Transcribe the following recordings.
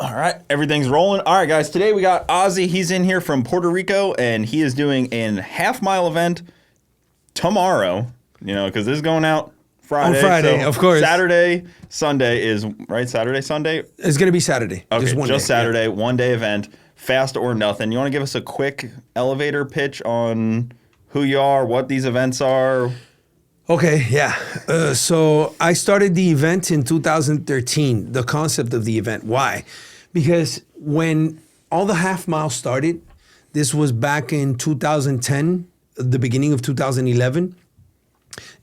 All right, everything's rolling. All right, guys, today we got Ozzy. He's in here from Puerto Rico, and he is doing an half-mile event tomorrow, because this is going out Friday. On Friday, so of course. Saturday, Sunday is, right? Saturday, Sunday? It's going to be Saturday. Okay, just Saturday, yeah. one-day event, fast or nothing. You want to give us a quick elevator pitch on who you are, what these events are? Okay, yeah. So I started the event in 2013, the concept of the event. Why? Because when all the half miles started, this was back in 2010, the beginning of 2011.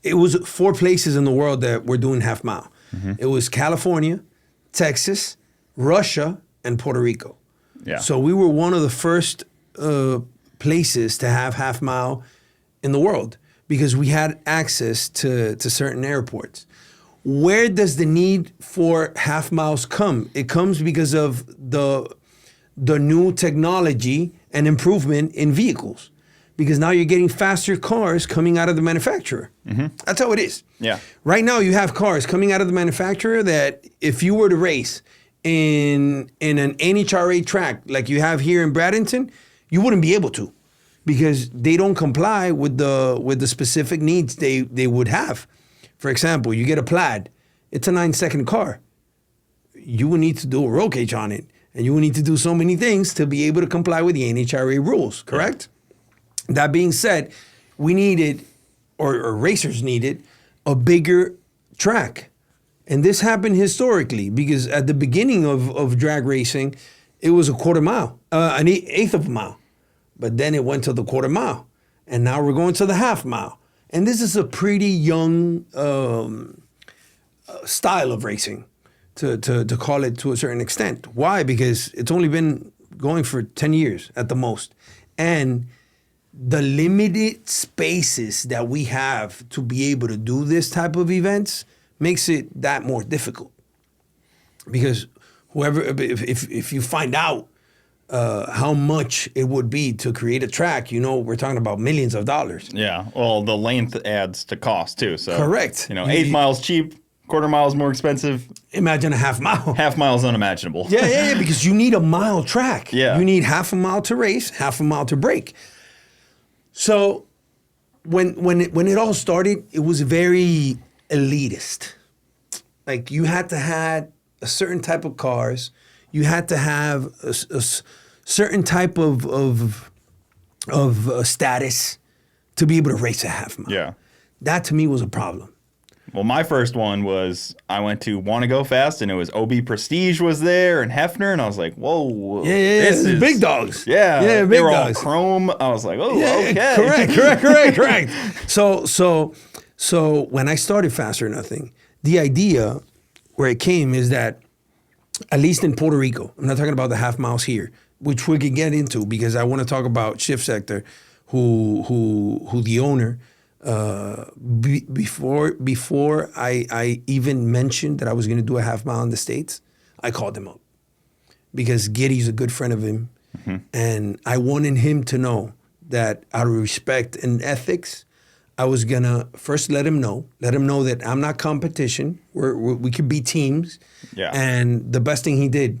It was 4 places in the world that were doing half mile. Mm-hmm. It was California, Texas, Russia, and Puerto Rico. Yeah. So we were one of the first places to have half mile in the world because we had access to certain airports. Where does the need for half miles come? It comes because of the new technology and improvement in vehicles. Because now you're getting faster cars coming out of the manufacturer. Mm-hmm. That's how it is. Yeah. Right now you have cars coming out of the manufacturer that if you were to race in an NHRA track like you have here in Bradenton, you wouldn't be able to because they don't comply with the specific needs they would have. For example, you get a Plaid. It's a 9-second car. You would need to do a roll cage on it. And you would need to do so many things to be able to comply with the NHRA rules, correct? Yeah. That being said, we needed, or racers needed, a bigger track. And this happened historically because at the beginning of drag racing, it was a quarter mile, an eighth of a mile. But then it went to the quarter mile. And now we're going to the half mile. And this is a pretty young style of racing, to call it to a certain extent. Why? Because it's only been going for 10 years at the most. And the limited spaces that we have to be able to do this type of events makes it that more difficult. Because if you find out how much it would be to create a track, we're talking about millions of dollars. Yeah, well, the length adds to cost too. So correct. 8 miles cheap, quarter mile is more expensive. Imagine a half mile. Half mile is unimaginable. Yeah, because you need a mile track. Yeah. You need half a mile to race, half a mile to break. So when it all started, it was very elitist. Like you had to have a certain type of cars. You had to have a certain type of status to be able to race a half mile. Yeah. That to me was a problem. Well, my first one was I went to Wanna Go Fast, and it was OB Prestige was there and Hefner, and I was like, whoa. Yeah. This is big dogs. Yeah. Big they were dogs. all chrome. I was like, okay. Correct. So when I started Fast or Nothing, the idea where it came is that, at least in Puerto Rico, I'm not talking about the half miles here, which we could get into because I want to talk about Shift Sector, who the owner, before I even mentioned that I was going to do a half mile in the States, I called him up because Giddy's a good friend of him. Mm-hmm. And I wanted him to know that out of respect and ethics, I was going to first let him know that I'm not competition. We could be teams. Yeah. And the best thing he did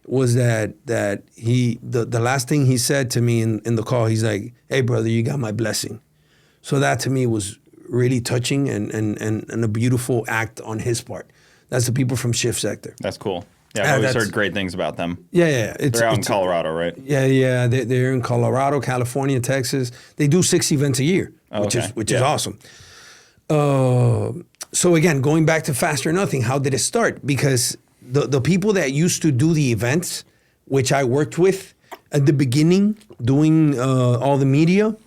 was that the last thing he said to me in the call, he's like, "Hey, brother, you got my blessing." So that to me was really touching and a beautiful act on his part. That's the people from Shift Sector. That's cool. Yeah, I've always heard great things about them. Yeah. They're out in Colorado, right? Yeah. They're in Colorado, California, Texas. They do 6 events a year, which is awesome. So again, going back to Fast or Nothing, how did it start? Because the people that used to do the events, which I worked with at the beginning, doing all the media,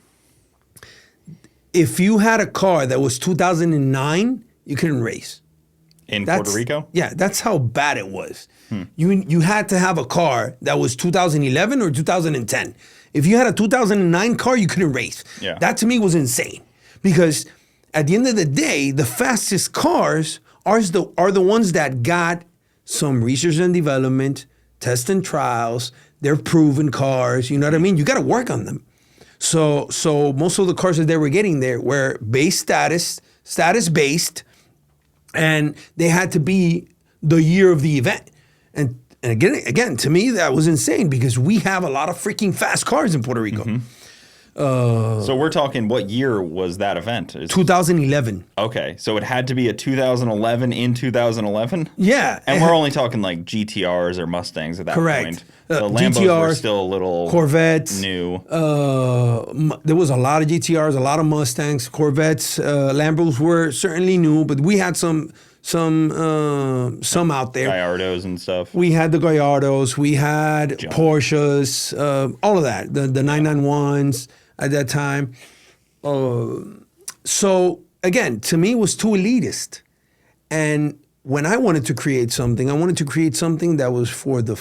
if you had a car that was 2009, you couldn't race. In Puerto Rico? Yeah, that's how bad it was. You had to have a car that was 2011 or 2010. If you had a 2009 car, you couldn't race. Yeah. That to me was insane because at the end of the day, the fastest cars are the ones that got some research and development, test and trials. They're proven cars. You know what I mean? You got to work on them. So most of the cars that they were getting there were base status based, and they had to be the year of the event. And And again, to me, that was insane because we have a lot of freaking fast cars in Puerto Rico. So we're talking, what year was that event? 2011. Okay, so it had to be a 2011 in 2011? Yeah. And we're only talking like GTRs or Mustangs at that point. The Lambos GTRs, were still a little Corvettes, new. There was a lot of GTRs, a lot of Mustangs, Corvettes. Lambos were certainly new, but we had some out there. Gallardos and stuff. We had the Gallardos. We had Porsches. All of that. The 991s at that time. So again, to me, it was too elitist. And when I wanted to create something, I wanted to create something that was for the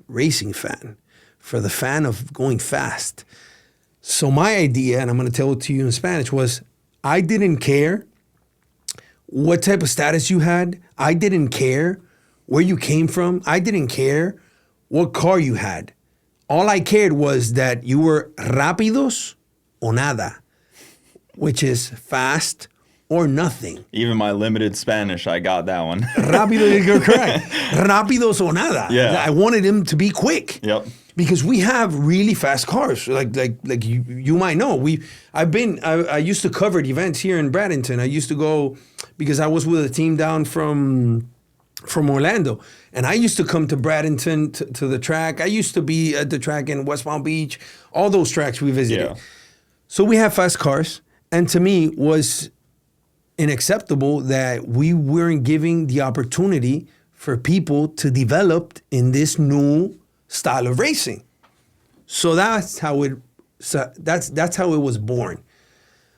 racing fan, for the fan of going fast. So my idea, and I'm going to tell it to you in Spanish, was I didn't care what type of status you had. I didn't care where you came from. I didn't care what car you had. All I cared was that you were rápidos o nada, which is fast or nothing. Even my limited Spanish, I got that one. Rápido, you're correct. Rápidos o nada. Yeah. I wanted him to be quick. Yep. Because we have really fast cars, like you might know. I used to cover events here in Bradenton. I used to go because I was with a team down from Orlando, and I used to come to Bradenton to the track. I used to be at the track in West Palm Beach. All those tracks we visited. Yeah. So we have fast cars, and to me was unacceptable that we weren't giving the opportunity for people to develop in this new style of racing. So that's how it was born.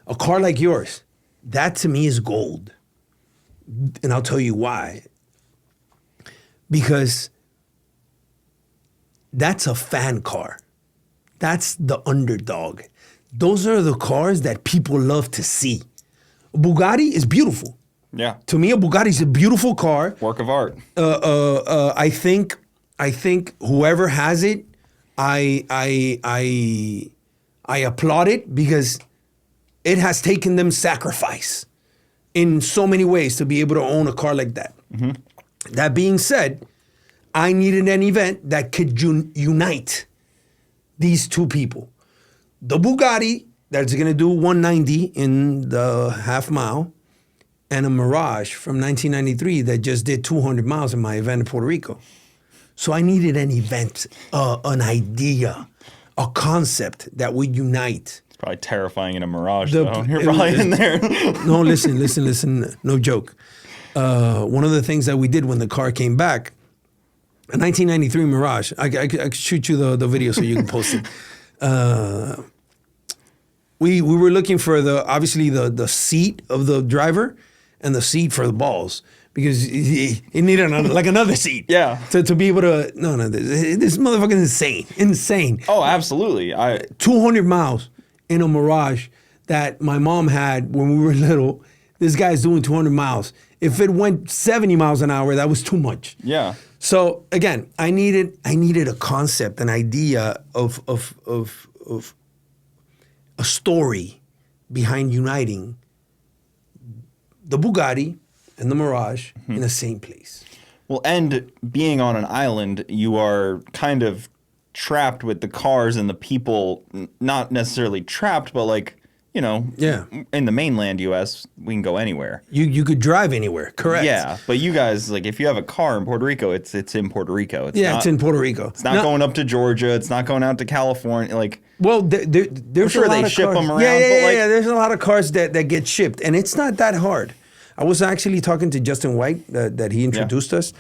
A car like yours, that to me is gold. And I'll tell you why. Because that's a fan car. That's the underdog. Those are the cars that people love to see. A Bugatti is beautiful. Yeah. To me, a Bugatti is a beautiful car. Work of art. I think whoever has it, I applaud it because it has taken them sacrifice in so many ways to be able to own a car like that. Mm-hmm. That being said, I needed an event that could unite these two people. The Bugatti that's going to do 190 in the half mile, and a Mirage from 1993 that just did 200 miles in my event in Puerto Rico. So I needed an event, an idea, a concept that would unite. It's probably terrifying in a Mirage, though. You're probably in there. No, listen. No joke. One of the things that we did when the car came back, a 1993 Mirage, I could shoot you the video so you can post it. We were looking for obviously the seat of the driver and the seat for the balls. Because he needed another seat. Yeah. To be able to, this motherfucker is insane. Oh, absolutely. 200 miles in a Mirage that my mom had when we were little. This guy's doing 200 miles. If it went 70 miles an hour, that was too much. Yeah. So again, I needed a concept, an idea of a story behind uniting the Bugatti and the Mirage in the same place. Well, and being on an island, you are kind of trapped with the cars and the people, not necessarily trapped, but like, in the mainland U.S., we can go anywhere. You could drive anywhere, correct. Yeah, but you guys, like, if you have a car in Puerto Rico, it's in Puerto Rico. It's in Puerto Rico. It's not going up to Georgia. It's not going out to California. Like, well, there's sure a lot they of ship cars. them around. Yeah. There's a lot of cars that get shipped, and it's not that hard. I was actually talking to Justin White that he introduced us,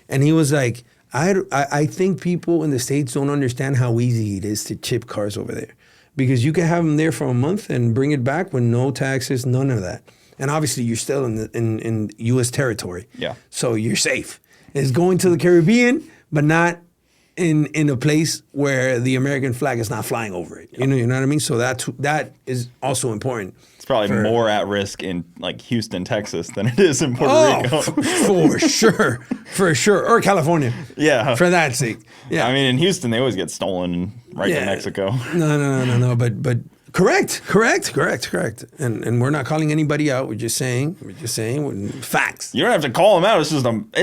and he was like, I think people in the States don't understand how easy it is to ship cars over there. Because you can have them there for a month and bring it back with no taxes, none of that. And obviously, you're still in U.S. territory. Yeah. So you're safe. It's going to the Caribbean, but not in a place where the American flag is not flying over it. You know what I mean? So that is also important. It's probably more at risk in like Houston, Texas than it is in Puerto Rico. For sure. Or California. Yeah. For that sake. Yeah. I mean, in Houston, they always get stolen right to Mexico. No. But Correct. And we're not calling anybody out. We're just saying facts. You don't have to call them out. It's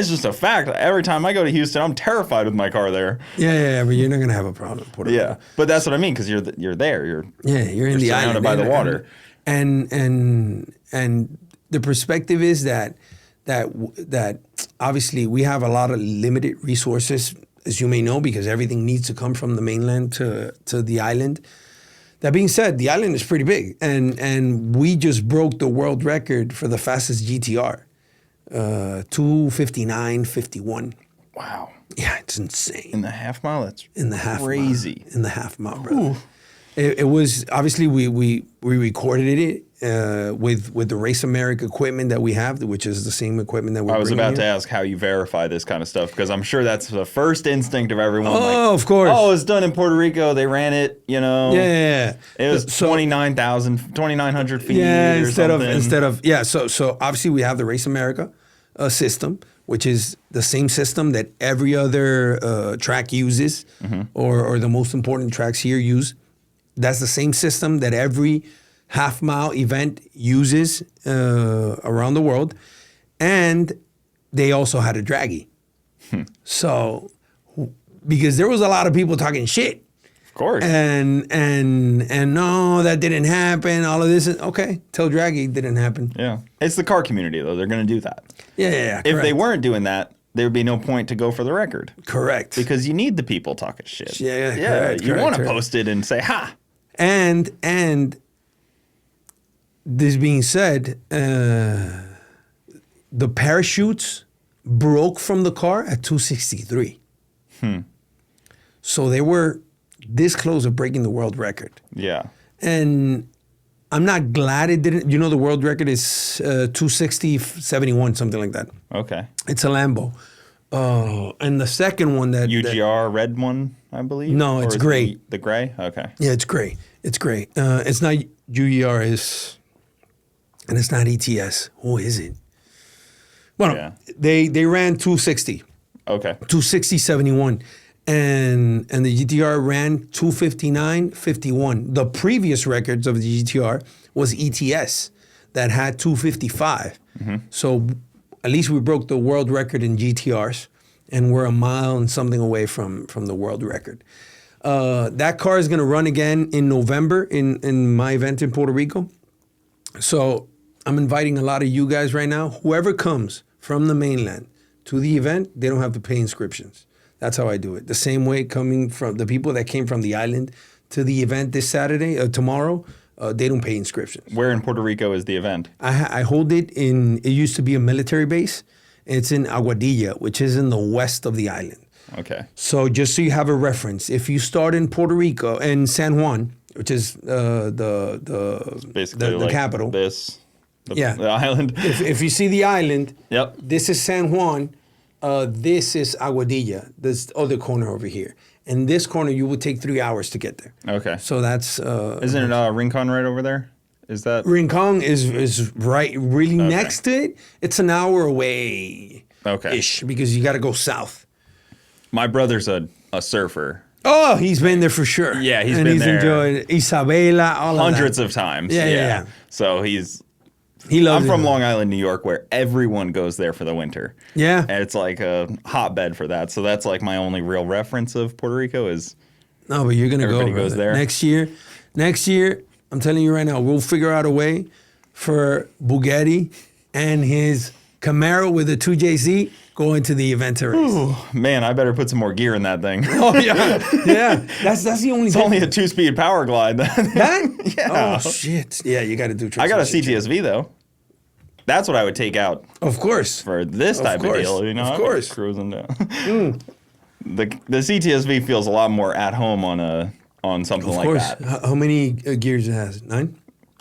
just a fact. Every time I go to Houston, I'm terrified with my car there. Yeah, but you're not gonna have a problem. Yeah, but that's what I mean, because you're there. You're in the surrounded island by the water. And the perspective is that obviously we have a lot of limited resources, as you may know, because everything needs to come from the mainland to the island. That being said, the island is pretty big, and we just broke the world record for the fastest GTR, 2:59.51. Wow. Yeah, it's insane. In the half mile, that's crazy. In the half mile, bro. It was obviously we recorded it with the Race America equipment that we have, which is the same equipment that we're. I was about here. to ask how you verify this kind of stuff, because I'm sure that's the first instinct of everyone. Oh, of course. Oh, it's done in Puerto Rico. They ran it, Yeah. It was 2,900 feet. Yeah, or instead something. of So obviously we have the Race America system, which is the same system that every other track uses, or the most important tracks here use. That's the same system that every half-mile event uses around the world. And they also had a draggy. So, because there was a lot of people talking shit. Of course. And no, that didn't happen. All of this. Okay, tell draggy didn't happen. Yeah. It's the car community, though. They're going to do that. Yeah. If they weren't doing that, there would be no point to go for the record. Correct. Because you need the people talking shit. Yeah. You want to post it and say, ha. And this being said, the parachutes broke from the car at 263. So they were this close of breaking the world record. Yeah. And I'm not glad it didn't. You know, the world record is 260.71, something like that. Okay. It's a Lambo. And the second one that UGR red one, I believe. No, it's gray. The gray. Okay. Yeah, it's gray. It's not UER. And it's not ETS. Who is it? Well, they ran 260. Okay. 260.71. And the GTR ran 259.51. The previous records of the GTR was ETS that had 255. So at least we broke the world record in GTRs, and we're a mile and something away from the world record. That car is going to run again in November in my event in Puerto Rico. So I'm inviting a lot of you guys right now. Whoever comes from the mainland to the event, they don't have to pay inscriptions. That's how I do it. The same way coming from the people that came from the island to the event this Saturday, tomorrow, they don't pay inscriptions. Where in Puerto Rico is the event? I hold it it used to be a military base. It's in Aguadilla, which is in the west of the island. Okay. So just so you have a reference, if you start in Puerto Rico, in San Juan, which is the capital. The island. If you see the island, yep. This is San Juan. This is Aguadilla, this other corner over here. And this corner, you would take 3 hours to get there. Okay. So that's... Isn't it Rincon right over there? Is that... Rincon is right, really next to it. It's an hour away. Okay. Because you got to go south. My brother's a surfer. Oh, he's been there for sure. Yeah, he's been there. Enjoyed Isabela, all hundreds of of times. Yeah. So he loves I'm from Long Island, New York, where everyone goes there for the winter. Yeah. And it's like a hotbed for that. So that's like my only real reference of Puerto Rico is... No, but you're going to go. Everybody goes there. Next year, I'm telling you right now, we'll figure out a way for Bugatti and his Camaro with the 2JZ going to the event to race. Ooh, man, I better put some more gear in that thing. Oh, yeah. That's the only It's only a 2-speed power glide. That? Yeah. Oh, shit. Yeah, you got to do I got a CTSV, though. That's what I would take out. Of course. For this type of deal. You know, of course. Cruising down. The CTSV feels a lot more at home on something like that. How many gears it has? 9?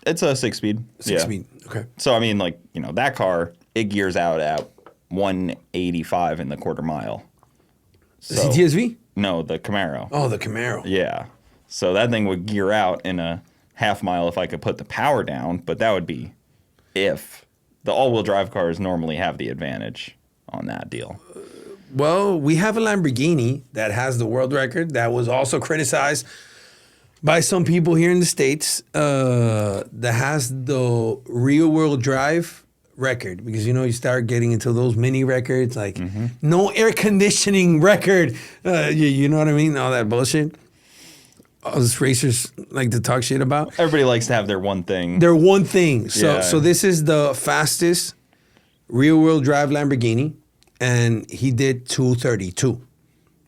It's a 6-speed. 6-speed. Okay. So I mean, like, you know, that car, it gears out at 185 in the quarter mile. The CTSV? No, the Camaro. Oh, the Camaro. Yeah. So that thing would gear out in a half mile if I could put the power down, but that would be if the all-wheel drive cars normally have the advantage on that deal. Well, we have a Lamborghini that has the world record that was also criticized by some people here in the States that has the real-world drive record, because you start getting into those mini records, like no air conditioning record. You know what I mean? All that bullshit. All those racers like to talk shit about. Everybody likes to have their one thing. Their one thing. So this is the fastest rear-wheel drive Lamborghini, and he did 232.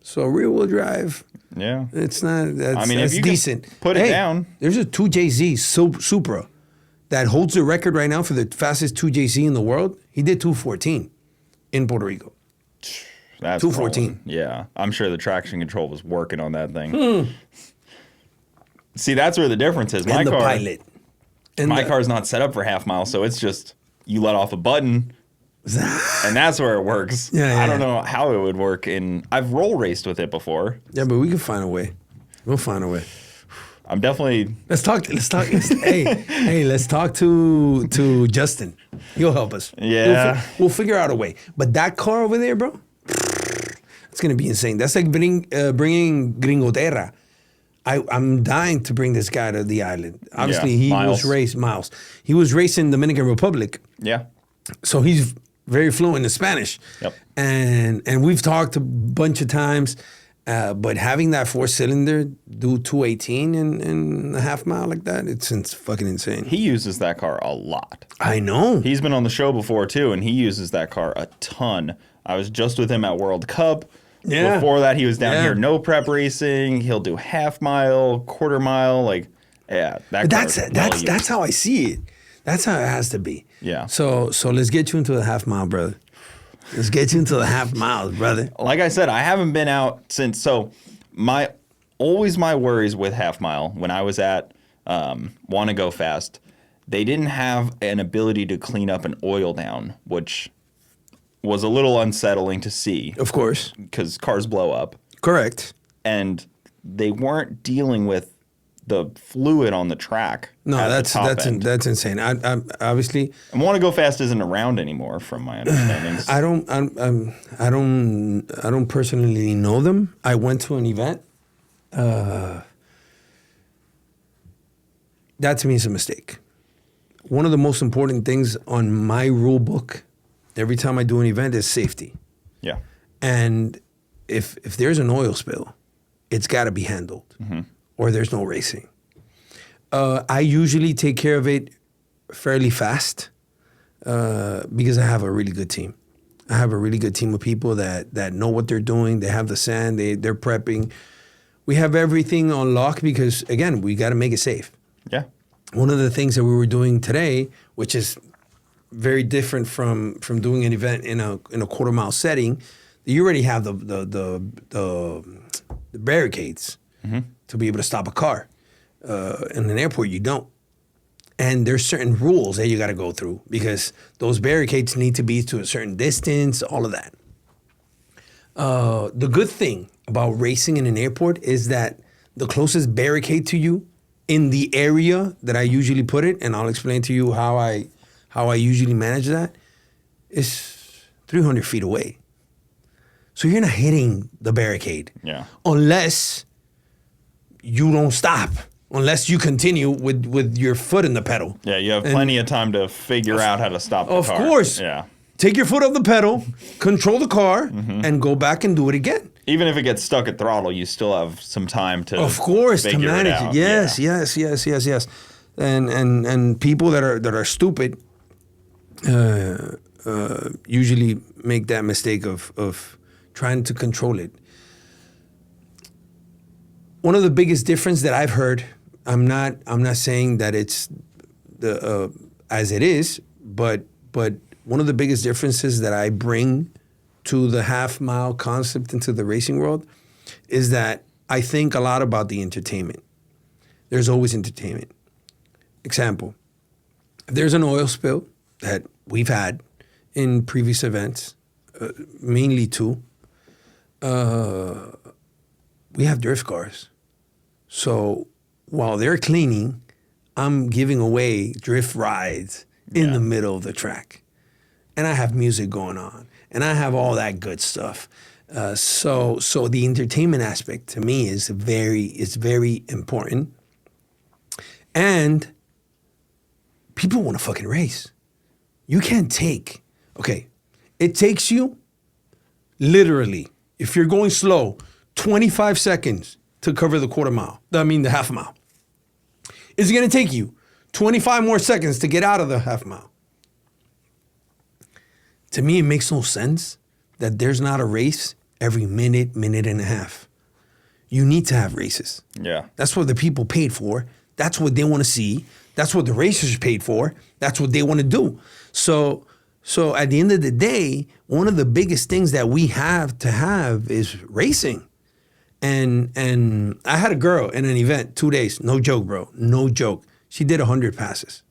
So rear-wheel drive. Yeah, it's not. That's if you decent. Put it down. There's a 2JZ Supra that holds the record right now for the fastest 2JZ in the world. He did 214 in Puerto Rico. That's 214. Rolling. Yeah, I'm sure the traction control was working on that thing. See, that's where the difference is. My pilot. My car's not set up for half mile, so it's just you let off a button, and that's where it works. I don't know how it would work. I've roll raced with it before. Yeah, but we can find a way. We'll find a way. I'm definitely. Let's talk. Hey, let's talk to Justin. He'll help us. Yeah, we'll figure out a way. But that car over there, bro, it's gonna be insane. That's like bringing Gringoterra. I'm dying to bring this guy to the island. Obviously, he was raised Miles. He was raised in Dominican Republic. Yeah. So he's very fluent in Spanish. Yep. And we've talked a bunch of times, but having that 4-cylinder do 218 in a half mile like that, it's fucking insane. He uses that car a lot. I know. He's been on the show before too, and he uses that car a ton. I was just with him at World Cup. Yeah. Before that, he was down here, no prep racing. He'll do half mile, quarter mile, That's how I see it. That's how it has to be. Yeah. So let's get you into the half mile, brother. Let's get you into the half miles, brother. Like I said, I haven't been out since. So my worries with half mile when I was at Want to Go Fast, they didn't have an ability to clean up an oil down, which was a little unsettling to see. Of course. Because cars blow up. Correct. And they weren't dealing with the fluid on the track. No, that's insane. I obviously. And Want to Go Fast isn't around anymore, from my understanding. I don't personally know them. I went to an event. That to me is a mistake. One of the most important things on my rule book every time I do an event is safety. Yeah. And if there's an oil spill, it's got to be handled, or there's no racing. I usually take care of it fairly fast because I have a really good team. I have a really good team of people that know what they're doing. They have the sand. They're prepping. We have everything on lock because, again, we got to make it safe. Yeah. One of the things that we were doing today, which is very different from doing an event in a quarter mile setting, you already have the barricades to be able to stop a car. In an airport, you don't. And there's certain rules that you got to go through because those barricades need to be to a certain distance, all of that. The good thing about racing in an airport is that the closest barricade to you in the area that I usually put it, and I'll explain to you how I usually manage that, is 300 feet away. So you're not hitting the barricade. Yeah. Unless you don't stop. Unless you continue with your foot in the pedal. Yeah, you have plenty of time to figure out how to stop the car. Of course. Yeah. Take your foot off the pedal, control the car, and go back and do it again. Even if it gets stuck at throttle, you still have some time to Of course, to manage it. Yes, yeah. yes. And people that are stupid usually make that mistake of trying to control it. One of the biggest difference that I've heard, I'm not saying that it's the as it is, but one of the biggest differences that I bring to the half mile concept into the racing world is that I think a lot about the entertainment. There's always entertainment. Example, if there's an oil spill that we've had in previous events, mainly two, we have drift cars. So while they're cleaning, I'm giving away drift rides in the middle of the track. And I have music going on. And I have all that good stuff. So the entertainment aspect to me is very important. And people want to fucking race. You can't take, okay, it takes you literally, if you're going slow, 25 seconds to cover the the half mile. It's going to take you 25 more seconds to get out of the half mile. To me, it makes no sense that there's not a race every minute and a half. You need to have races. Yeah. That's what the people paid for. That's what they want to see. That's what the racers paid for. That's what they want to do. So at the end of the day, one of the biggest things that we have to have is racing. And I had a girl in an event, 2 days. No joke, bro. No joke. She did 100 passes.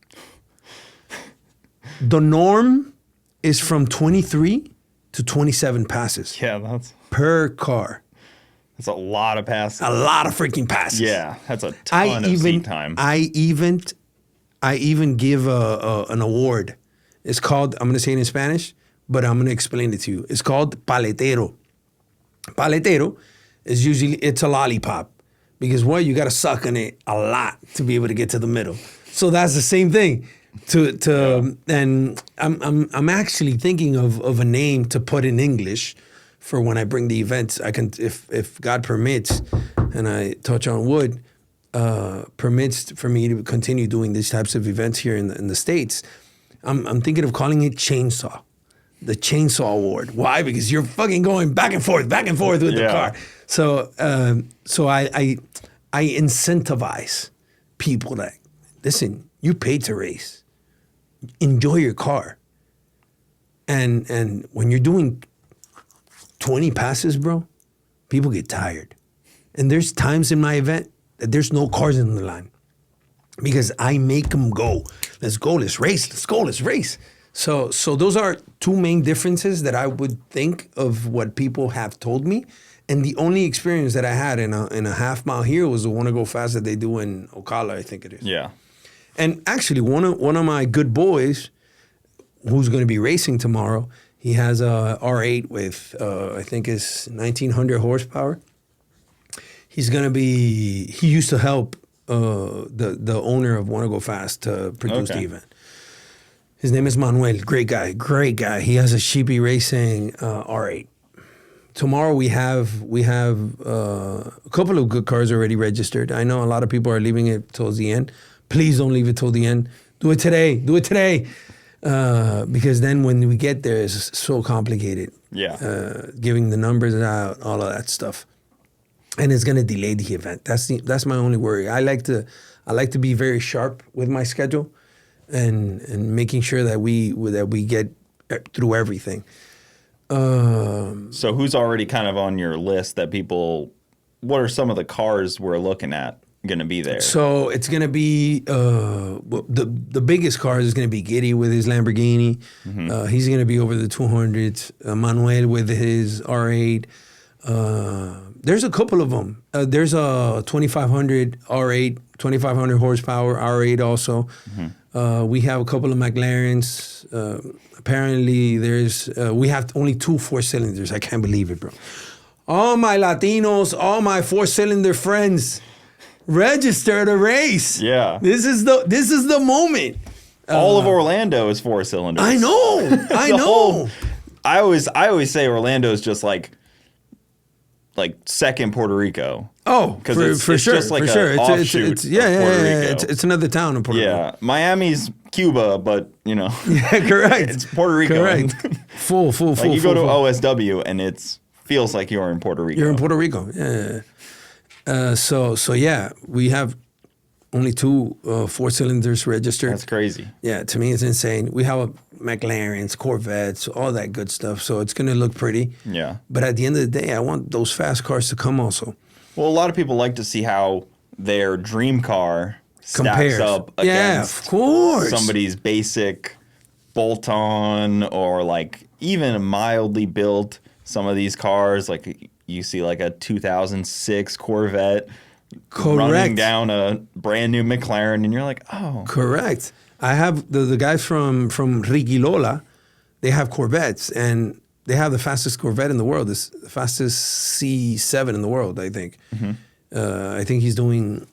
The norm is from 23 to 27 passes. Yeah, that's per car. That's a lot of passes. A lot of freaking passes. Yeah, that's a ton of seat time. I even give an award. It's called, I'm going to say it in Spanish, but I'm going to explain it to you. It's called paletero. Paletero is usually, it's a lollipop. Because what? You got to suck on it a lot to be able to get to the middle. So that's the same thing. And I'm actually thinking of a name to put in English for when I bring the events. I can, if God permits, and I touch on wood, permits for me to continue doing these types of events here in the States. I'm thinking of calling it chainsaw, the chainsaw award. Why? Because you're fucking going back and forth with the car. So I incentivize people that, listen, you paid to race. Enjoy your car. And when you're doing 20 passes, bro, people get tired. And there's times in my event that there's no cars in the line because I make them go. Let's go, let's race, let's go, let's race. So those are two main differences that I would think of what people have told me. And the only experience that I had in a half mile here was the Wanna Go Fast that they do in Ocala, I think it is. Yeah. And actually, one of my good boys, who's going to be racing tomorrow, he has a R8 with I think it's 1900 horsepower. He's going to be. He used to help the owner of Wanna Go Fast to produce the event. His name is Manuel. Great guy. He has a Sheepy Racing R8. Tomorrow we have a couple of good cars already registered. I know a lot of people are leaving it towards the end. Please don't leave it till the end. Do it today. Because then when we get there, it's so complicated. Yeah. Giving the numbers out, all of that stuff. And it's going to delay the event. That's my only worry. I like to be very sharp with my schedule and making sure that we get through everything. So who's already kind of on your list that people, what are some of the cars we're looking at going to be there? So it's going to be, the biggest car is going to be Giddy with his Lamborghini. Mm-hmm. He's going to be over the 200s. Manuel with his R8. There's a couple of them. There's a 2500 R8, 2500 horsepower R8 also. Mm-hmm. We have a couple of McLarens. Apparently, we have only 2 4-cylinders. I can't believe it, bro. All my Latinos, all my 4-cylinder friends, register to race. Yeah. This is the moment. All of Orlando is 4-cylinders. I know. I always say Orlando is just like second Puerto Rico. Oh, because it's sure. Just like an offshoot of Puerto Rico. It's another town in Puerto Rico. Yeah, Miami's Cuba, but Yeah, correct. It's Puerto Rico. Correct. Full. You go to OSW and it feels like you're in Puerto Rico. You're in Puerto Rico. Yeah. So yeah, we have only 2 4-cylinders registered. That's crazy. Yeah, to me it's insane. We have McLarens, Corvettes, all that good stuff. So it's going to look pretty. Yeah. But at the end of the day, I want those fast cars to come also. Well, a lot of people like to see how their dream car stacks up against of course. somebody's basic bolt-on or like even a mildly built. Some of these cars, like you see like a 2006 Corvette running down a brand new McLaren, and you're like, oh. Correct. I have the guys from Ricky Lola, they have Corvettes, and they have the fastest Corvette in the world. It's the fastest C7 in the world, I think. Mm-hmm. I think he's doing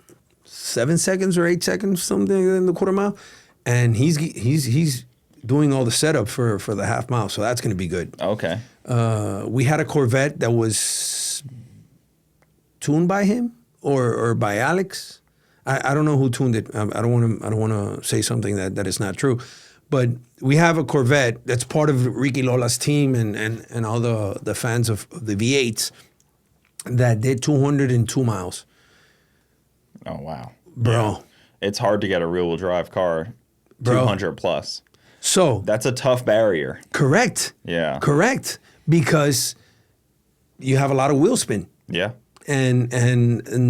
7 seconds or 8 seconds, something in the quarter mile, and he's doing all the setup for the half mile, so that's going to be good. Okay. We had a Corvette that was tuned by him or by Alex. I don't know who tuned it. I don't want to say something that is not true, but we have a Corvette that's part of Ricky Lola's team and all the fans of the V8s that did 202 miles. Oh wow, bro! Yeah. It's hard to get a rear-wheel drive car 200 plus. So that's a tough barrier. Correct. Yeah. Correct. Because you have a lot of wheel spin. Yeah. And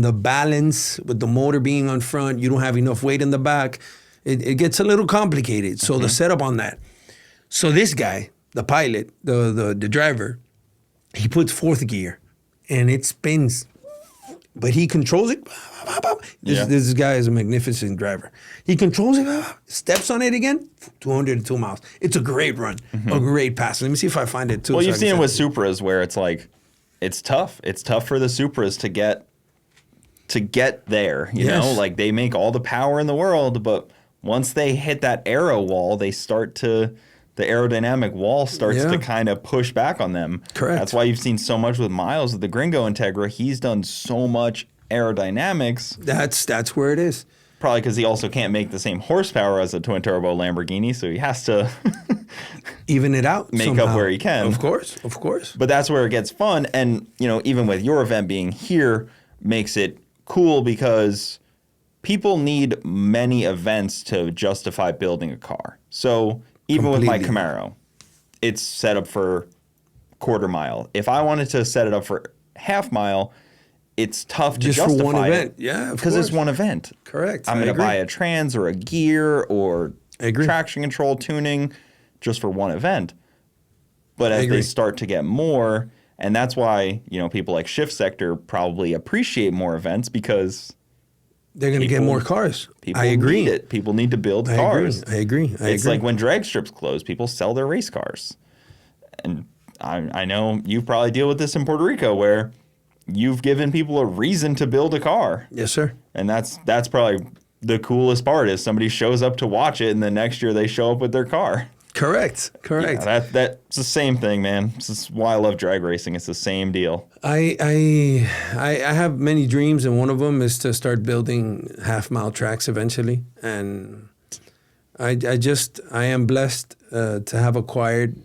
the balance with the motor being on front, you don't have enough weight in the back. It gets a little complicated. So the setup on that. So this guy, the pilot, the driver, he puts fourth gear and it spins, but he controls it. This guy is a magnificent driver. He controls it, steps on it again, 202 miles. It's a great run, a great pass. Let me see if I find it too. Well, you've seen it with Supras where it's like, it's tough. It's tough for the Supras to get there. You know, like they make all the power in the world, but once they hit that aero wall, the aerodynamic wall starts to kind of push back on them. Correct. That's why you've seen so much with Miles with the Gringo Integra. He's done so much aerodynamics. That's where it is. Probably because he also can't make the same horsepower as a twin turbo Lamborghini, so he has to even it out, make up where he can. Of course. But that's where it gets fun, and you know, even with your event being here, makes it cool because people need many events to justify building a car. So even with my Camaro, it's set up for quarter mile. If I wanted to set it up for half mile, it's tough to just justify for one event. It yeah, because it's one event. Correct. I'm going to buy a trans or a gear or traction control tuning just for one event. But as they start to get more, and that's why, you know, people like Shift Sector probably appreciate more events because they're going to get more cars. People need it. People need to build cars. I agree. It's like when drag strips close, people sell their race cars. And I know you probably deal with this in Puerto Rico where you've given people a reason to build a car. Yes, sir. And that's probably the coolest part is somebody shows up to watch it and the next year they show up with their car. Correct. Yeah, that's the same thing, man. This is why I love drag racing. It's the same deal. I have many dreams, and one of them is to start building half-mile tracks eventually. And I am blessed to have acquired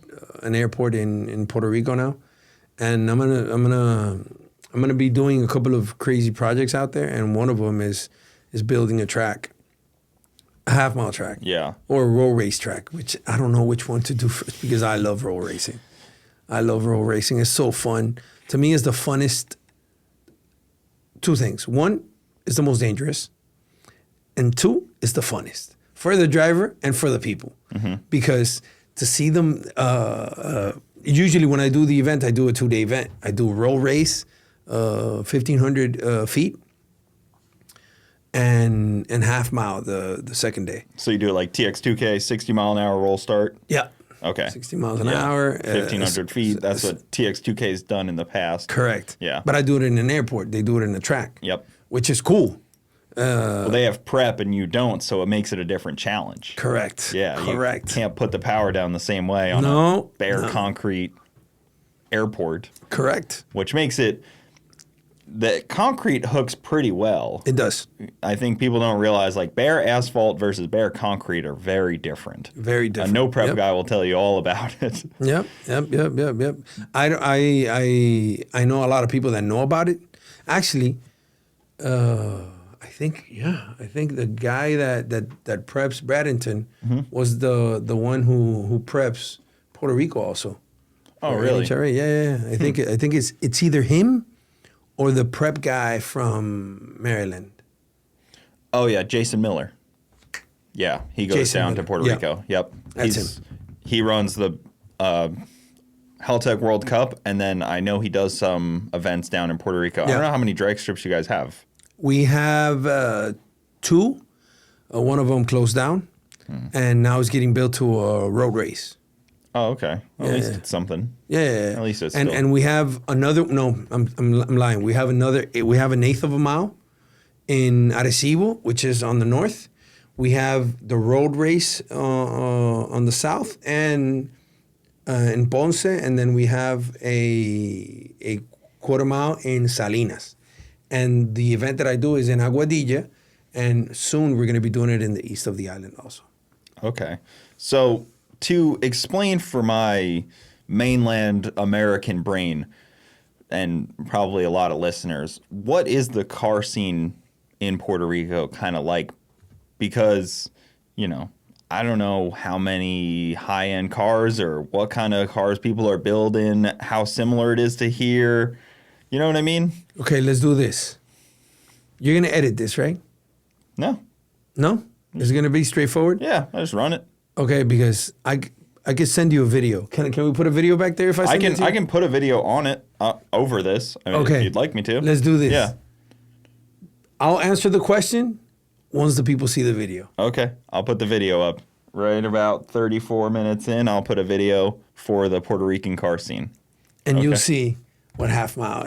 an airport in Puerto Rico now, and I'm gonna be doing a couple of crazy projects out there, and one of them is building a track. A half-mile track. Yeah. Or a roll race track, which I don't know which one to do first because I love roll racing. It's so fun. To me, it's the funnest. Two things. One, it's the most dangerous. And two, it's the funnest. For the driver and for the people. Because to see them, usually when I do the event, I do a 2-day event. I do a roll race, 1,500 feet. And half mile the second day. So you do it like TX2K, 60 mile an hour roll start? Yeah. Okay. 60 miles an hour. 1,500 feet. That's what TX2K's done in the past. Correct. Yeah. But I do it in an airport. They do it in a track. Yep. Which is cool. Well, they have prep and you don't, so it makes it a different challenge. Correct. Yeah. Correct. You can't put the power down the same way on a bare concrete airport. Correct. Which makes it... The concrete hooks pretty well. It does. I think people don't realize like bare asphalt versus bare concrete are very different. Very different. A no prep guy will tell you all about it. Yep. I know a lot of people that know about it. Actually, I think the guy that preps Bradenton was the one who preps Puerto Rico also. Oh, really? NHRA. Yeah. I think it's either him or the prep guy from Maryland. Oh, yeah, Jason Miller. Yeah, he goes down to Puerto Rico. Yep. That's him. He runs the Heltec World Cup, and then I know he does some events down in Puerto Rico. I don't know how many drag strips you guys have. We have 2. One of them closed down, and now it's getting built to a road race. Oh, okay. At least it's something. Yeah. At least it's and we have another. No, I'm lying. We have an 1/8 of a mile in Arecibo, which is on the north. We have the road race on the south, and in Ponce, and then we have a quarter mile in Salinas. And the event that I do is in Aguadilla, and soon we're going to be doing it in the east of the island also. Okay. So to explain for my mainland American brain, and probably a lot of listeners, what is the car scene in Puerto Rico kind of like? Because, you know, I don't know how many high-end cars or what kind of cars people are building, how similar it is to here. You know what I mean? Okay, let's do this. You're going to edit this, right? No. No? Is it going to be straightforward? Yeah, I just run it. Okay, because I could send you a video. Can we put a video back there if I send it to you? I can put a video on it over this. I mean, okay. If you'd like me to. Let's do this. Yeah. I'll answer the question once the people see the video. Okay. I'll put the video up. Right about 34 minutes in, I'll put a video for the Puerto Rican car scene. And you'll see what Half Mile,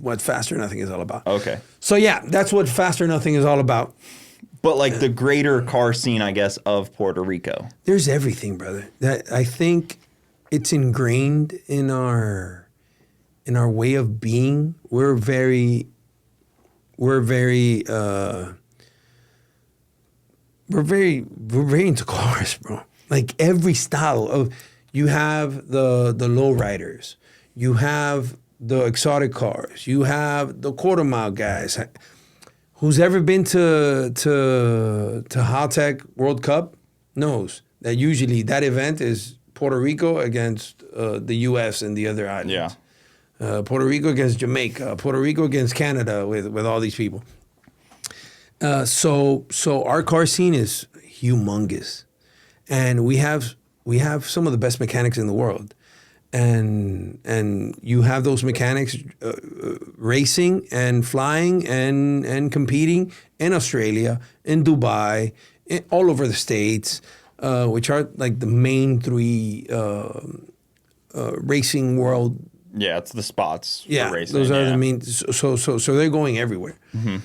what Fast or Nothing is all about. Okay. So yeah, that's what Fast or Nothing is all about. But like the greater car scene, I guess, of Puerto Rico. There's everything, brother. That I think it's ingrained in our way of being. We're very into cars, bro. Like every style of, you have the lowriders, you have the exotic cars, you have the quarter mile guys. Who's ever been to Haltech World Cup knows that usually that event is Puerto Rico against the U.S. and the other islands. Yeah. Puerto Rico against Jamaica, Puerto Rico against Canada with all these people. So our car scene is humongous, and we have some of the best mechanics in the world, and you have those mechanics racing and flying and competing in Australia, in Dubai, all over the States, which are like the main three racing world. Yeah, it's the spots for racing. Those are the main. So they're going everywhere. Mm-hmm.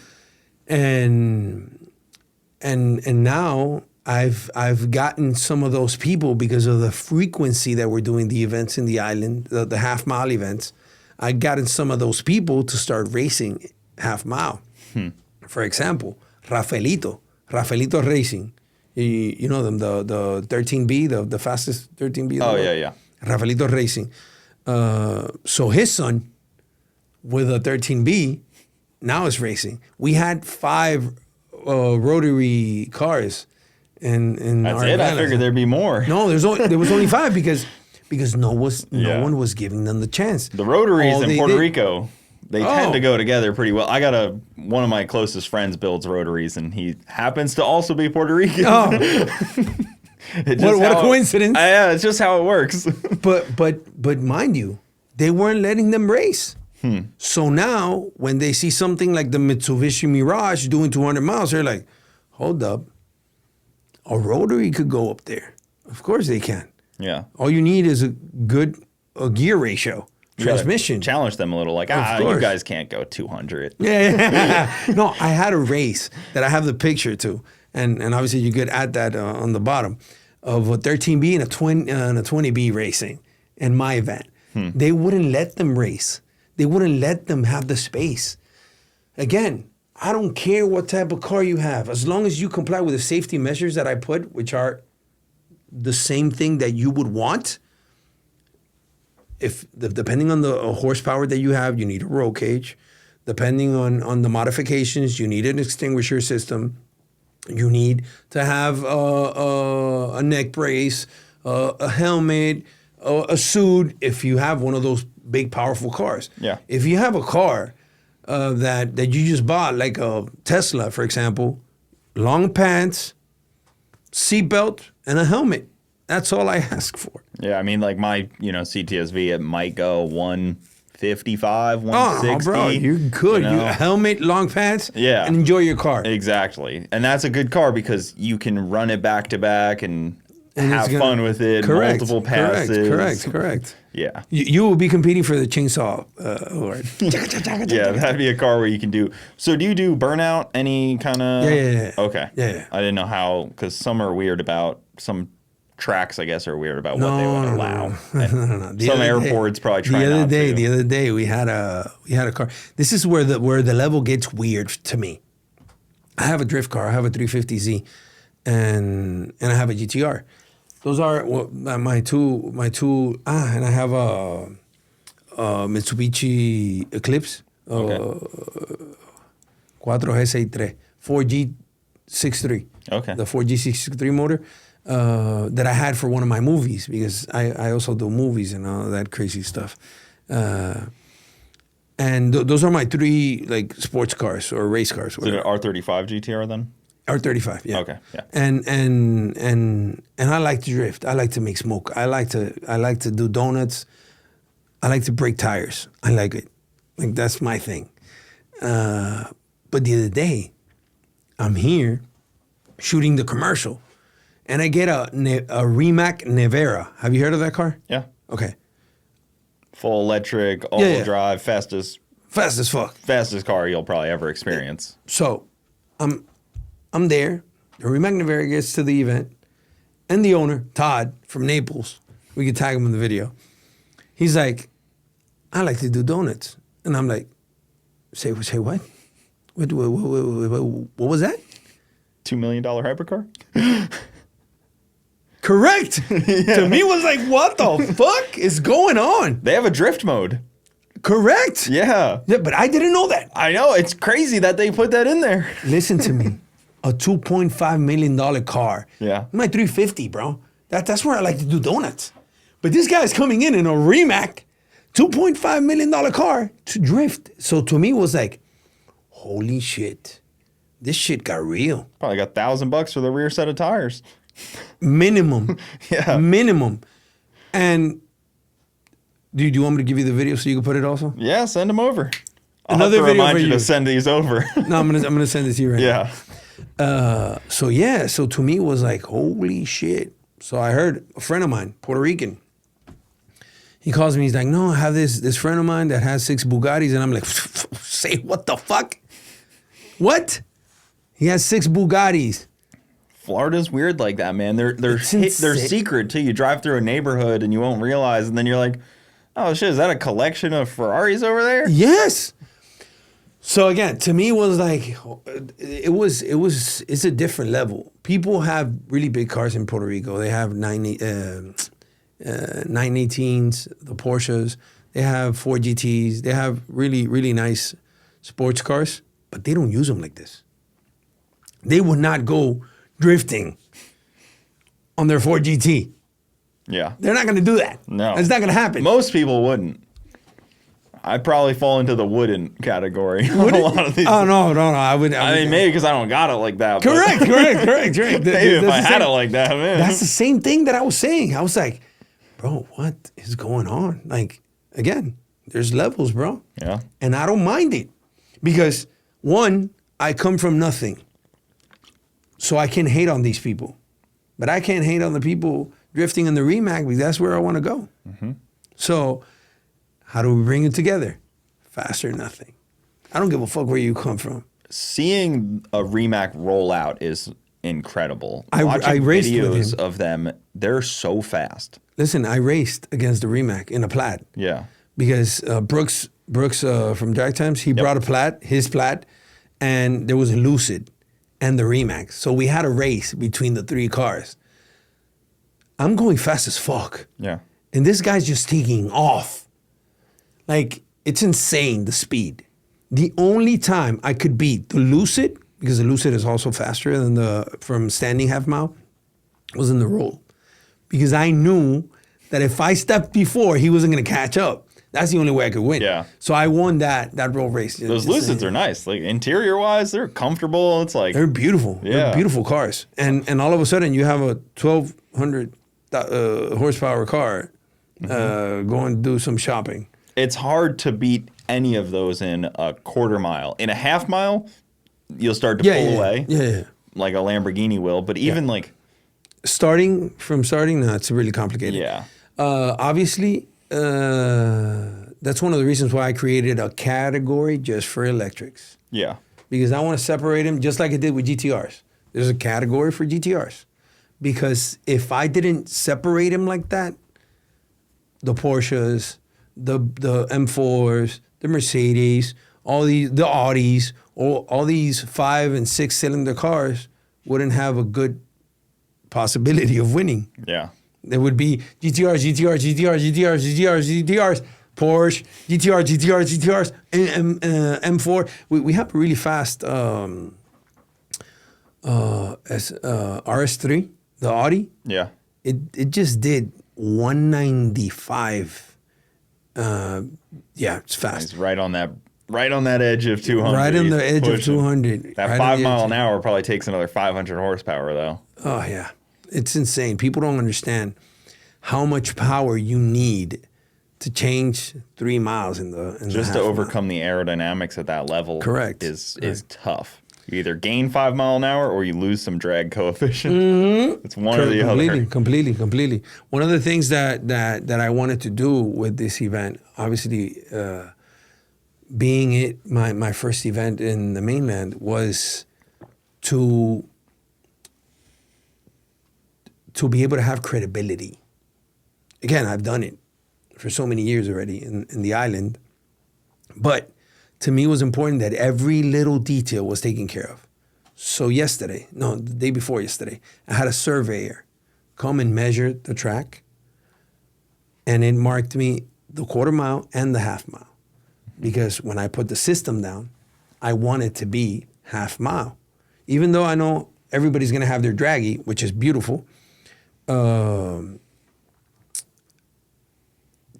And now I've gotten some of those people because of the frequency that we're doing the events in the island, the half mile events. I gotten some of those people to start racing half mile. For example, Rafaelito Racing. You know them, the 13B, the fastest 13B. Oh yeah. Rafaelito Racing. So his son with a 13B now is racing. We had 5 rotary cars in That's our it. event. I figured there'd be more. No, there was only 5 because no one was giving them the chance. The rotaries in Puerto Rico, they tend to go together pretty well. I got one of my closest friends builds rotaries, and he happens to also be Puerto Rican. Oh. What a coincidence. Yeah, it's just how it works. But mind you, they weren't letting them race. So now when they see something like the Mitsubishi Mirage doing 200 miles, they're like, hold up. A rotary could go up there. Of course they can. Yeah. All you need is a good gear ratio, transmission. Challenge them a little, like, you guys can't go 200. Yeah. No, I had a race that I have the picture to. And obviously you could add that on the bottom of a 13B and a 20B racing in my event. They wouldn't let them race. They wouldn't let them have the space. Again, I don't care what type of car you have. As long as you comply with the safety measures that I put, which are the same thing that you would want. Depending on the horsepower that you have, you need a roll cage. Depending on the modifications, you need an extinguisher system. You need to have a neck brace, a helmet, a suit if you have one of those big, powerful cars. Yeah. If you have a car that you just bought, like a Tesla, for example, long pants, seatbelt, and a helmet. That's all I ask for. Yeah, I mean, like my CTSV, it might go 155, 160. Oh, bro, you're good. You helmet, long pants, and enjoy your car. Exactly. And that's a good car because you can run it back to back and have fun with it. Multiple passes. Correct. Yeah. You will be competing for the chainsaw award. Yeah, that'd be a car where you can do. So do you do burnout? Any kind of? Yeah. Okay. Yeah. I didn't know how, because some are weird about, some tracks, I guess, are weird about what they would allow. No. Some airports probably try not to. The other day we had a car. This is where the level gets weird to me. I have a drift car. I have a 350Z, and I have a GTR. Those are my two. And I have a Mitsubishi Eclipse. 4G63. 4G63. Okay. The 4G63 motor that I had for one of my movies, because I also do movies and all that crazy stuff. And those are my three like sports cars or race cars. Is it an R35 GTR then? R35, yeah. Okay, yeah. And I like to drift. I like to make smoke. I like to do donuts. I like to break tires. I like it. Like that's my thing. But the other day, I'm here shooting the commercial, and I get a Rimac Nevera. Have you heard of that car? Yeah. Okay. Full electric, all-wheel drive, fastest as fuck. Fastest car you'll probably ever experience. So, I'm there. The Rimac Nevera gets to the event, and the owner, Todd from Naples, we could tag him in the video. He's like, I like to do donuts, and I'm like, say what? What was that? $2 million hypercar? Correct. Yeah. To me, was like, what the fuck is going on? They have a drift mode. Correct. Yeah. Yeah, but I didn't know that. I know. It's crazy that they put that in there. Listen to me. A $2.5 million car. Yeah. My 350, bro. That's where I like to do donuts. But this guy's coming in a Rimac, $2.5 million car to drift. So to me, it was like, holy shit. This shit got real. Probably got $1,000 for the rear set of tires. Minimum. Yeah. Minimum. And do you want me to give you the video so you can put it also? Yeah, send them over. Another I'll have to video remind for you you to send these over. No, I'm gonna send this to you right now. Yeah. So to me it was like, holy shit. So I heard a friend of mine, Puerto Rican. He calls me, he's like, no, I have this friend of mine that has 6 Bugattis, and I'm like, say what the fuck? What? He has 6 Bugattis. Florida's weird like that, man. They're secret too. You drive through a neighborhood and you won't realize, and then you're like, oh shit, is that a collection of Ferraris over there? Yes. So again, to me, it was like, it's a different level. People have really big cars in Puerto Rico. They have 918s, the Porsches. They have 4GTs. They have really, really nice sports cars, but they don't use them like this. They would not go drifting on their 4GT. Yeah. They're not going to do that. No. It's not going to happen. Most people wouldn't. I'd probably fall into the wooden category. A lot of these. Oh, no. I mean, maybe because I don't got it like that. Correct. Maybe if I had it like that, man. That's the same thing that I was saying. I was like, bro, what is going on? Like, again, there's levels, bro. Yeah. And I don't mind it. Because, one, I come from nothing. So I can hate on these people. But I can't hate on the people drifting in the Rimac because that's where I want to go. Mm-hmm. So how do we bring it together? Fast or nothing. I don't give a fuck where you come from. Seeing a Rimac roll out is incredible. I raced videos with him. of them, they're so fast. Listen, I raced against the Rimac in a Plaid. Yeah. Because Brooks from Drag Times, he brought his Plaid, and there was a Lucid and the Rimac. So we had a race between the 3 cars. I'm going fast as fuck. Yeah. And this guy's just taking off. Like, it's insane, the speed. The only time I could beat the Lucid, because the Lucid is also faster than from standing half mile, was in the roll. Because I knew that if I stepped before, he wasn't going to catch up. That's the only way I could win. Yeah. So I won that roll race. Those Lucids are nice. Like, interior-wise, they're comfortable. It's like... They're beautiful. Yeah. They're beautiful cars. And all of a sudden, you have a 1,200 horsepower car going to do some shopping. It's hard to beat any of those in a quarter mile. In a half mile, you'll start to pull away. Yeah. Like a Lamborghini will. But even like starting, no, it's really complicated. Yeah. Obviously, that's one of the reasons why I created a category just for electrics. Yeah. Because I want to separate them just like I did with GTRs. There's a category for GTRs. Because if I didn't separate them like that, the Porsches, the M4s, the Mercedes, the Audis, all these 5 and 6 cylinder cars wouldn't have a good possibility of winning. Yeah. There would be GTRs, Porsche, GTRs, and M4. We have a really fast RS3, the Audi. Yeah. It just did 195. It's fast. It's right on that edge of 200. Right on the edge of 200. That 5 mile an hour probably takes another 500 horsepower though. Oh yeah, it's insane. People don't understand how much power you need to change 3 miles in the just to overcome the aerodynamics at that level. Correct. Is tough. You either gain 5 mile an hour or you lose some drag coefficient. It's one or the other. Completely. One of the things that I wanted to do with this event, obviously, being my first event in the mainland, was to be able to have credibility. Again, I've done it for so many years already in the island, but to me, it was important that every little detail was taken care of. So the day before yesterday, I had a surveyor come and measure the track, and it marked me the quarter mile and the half mile. Because when I put the system down, I want it to be half mile. Even though I know everybody's gonna have their draggy, which is beautiful,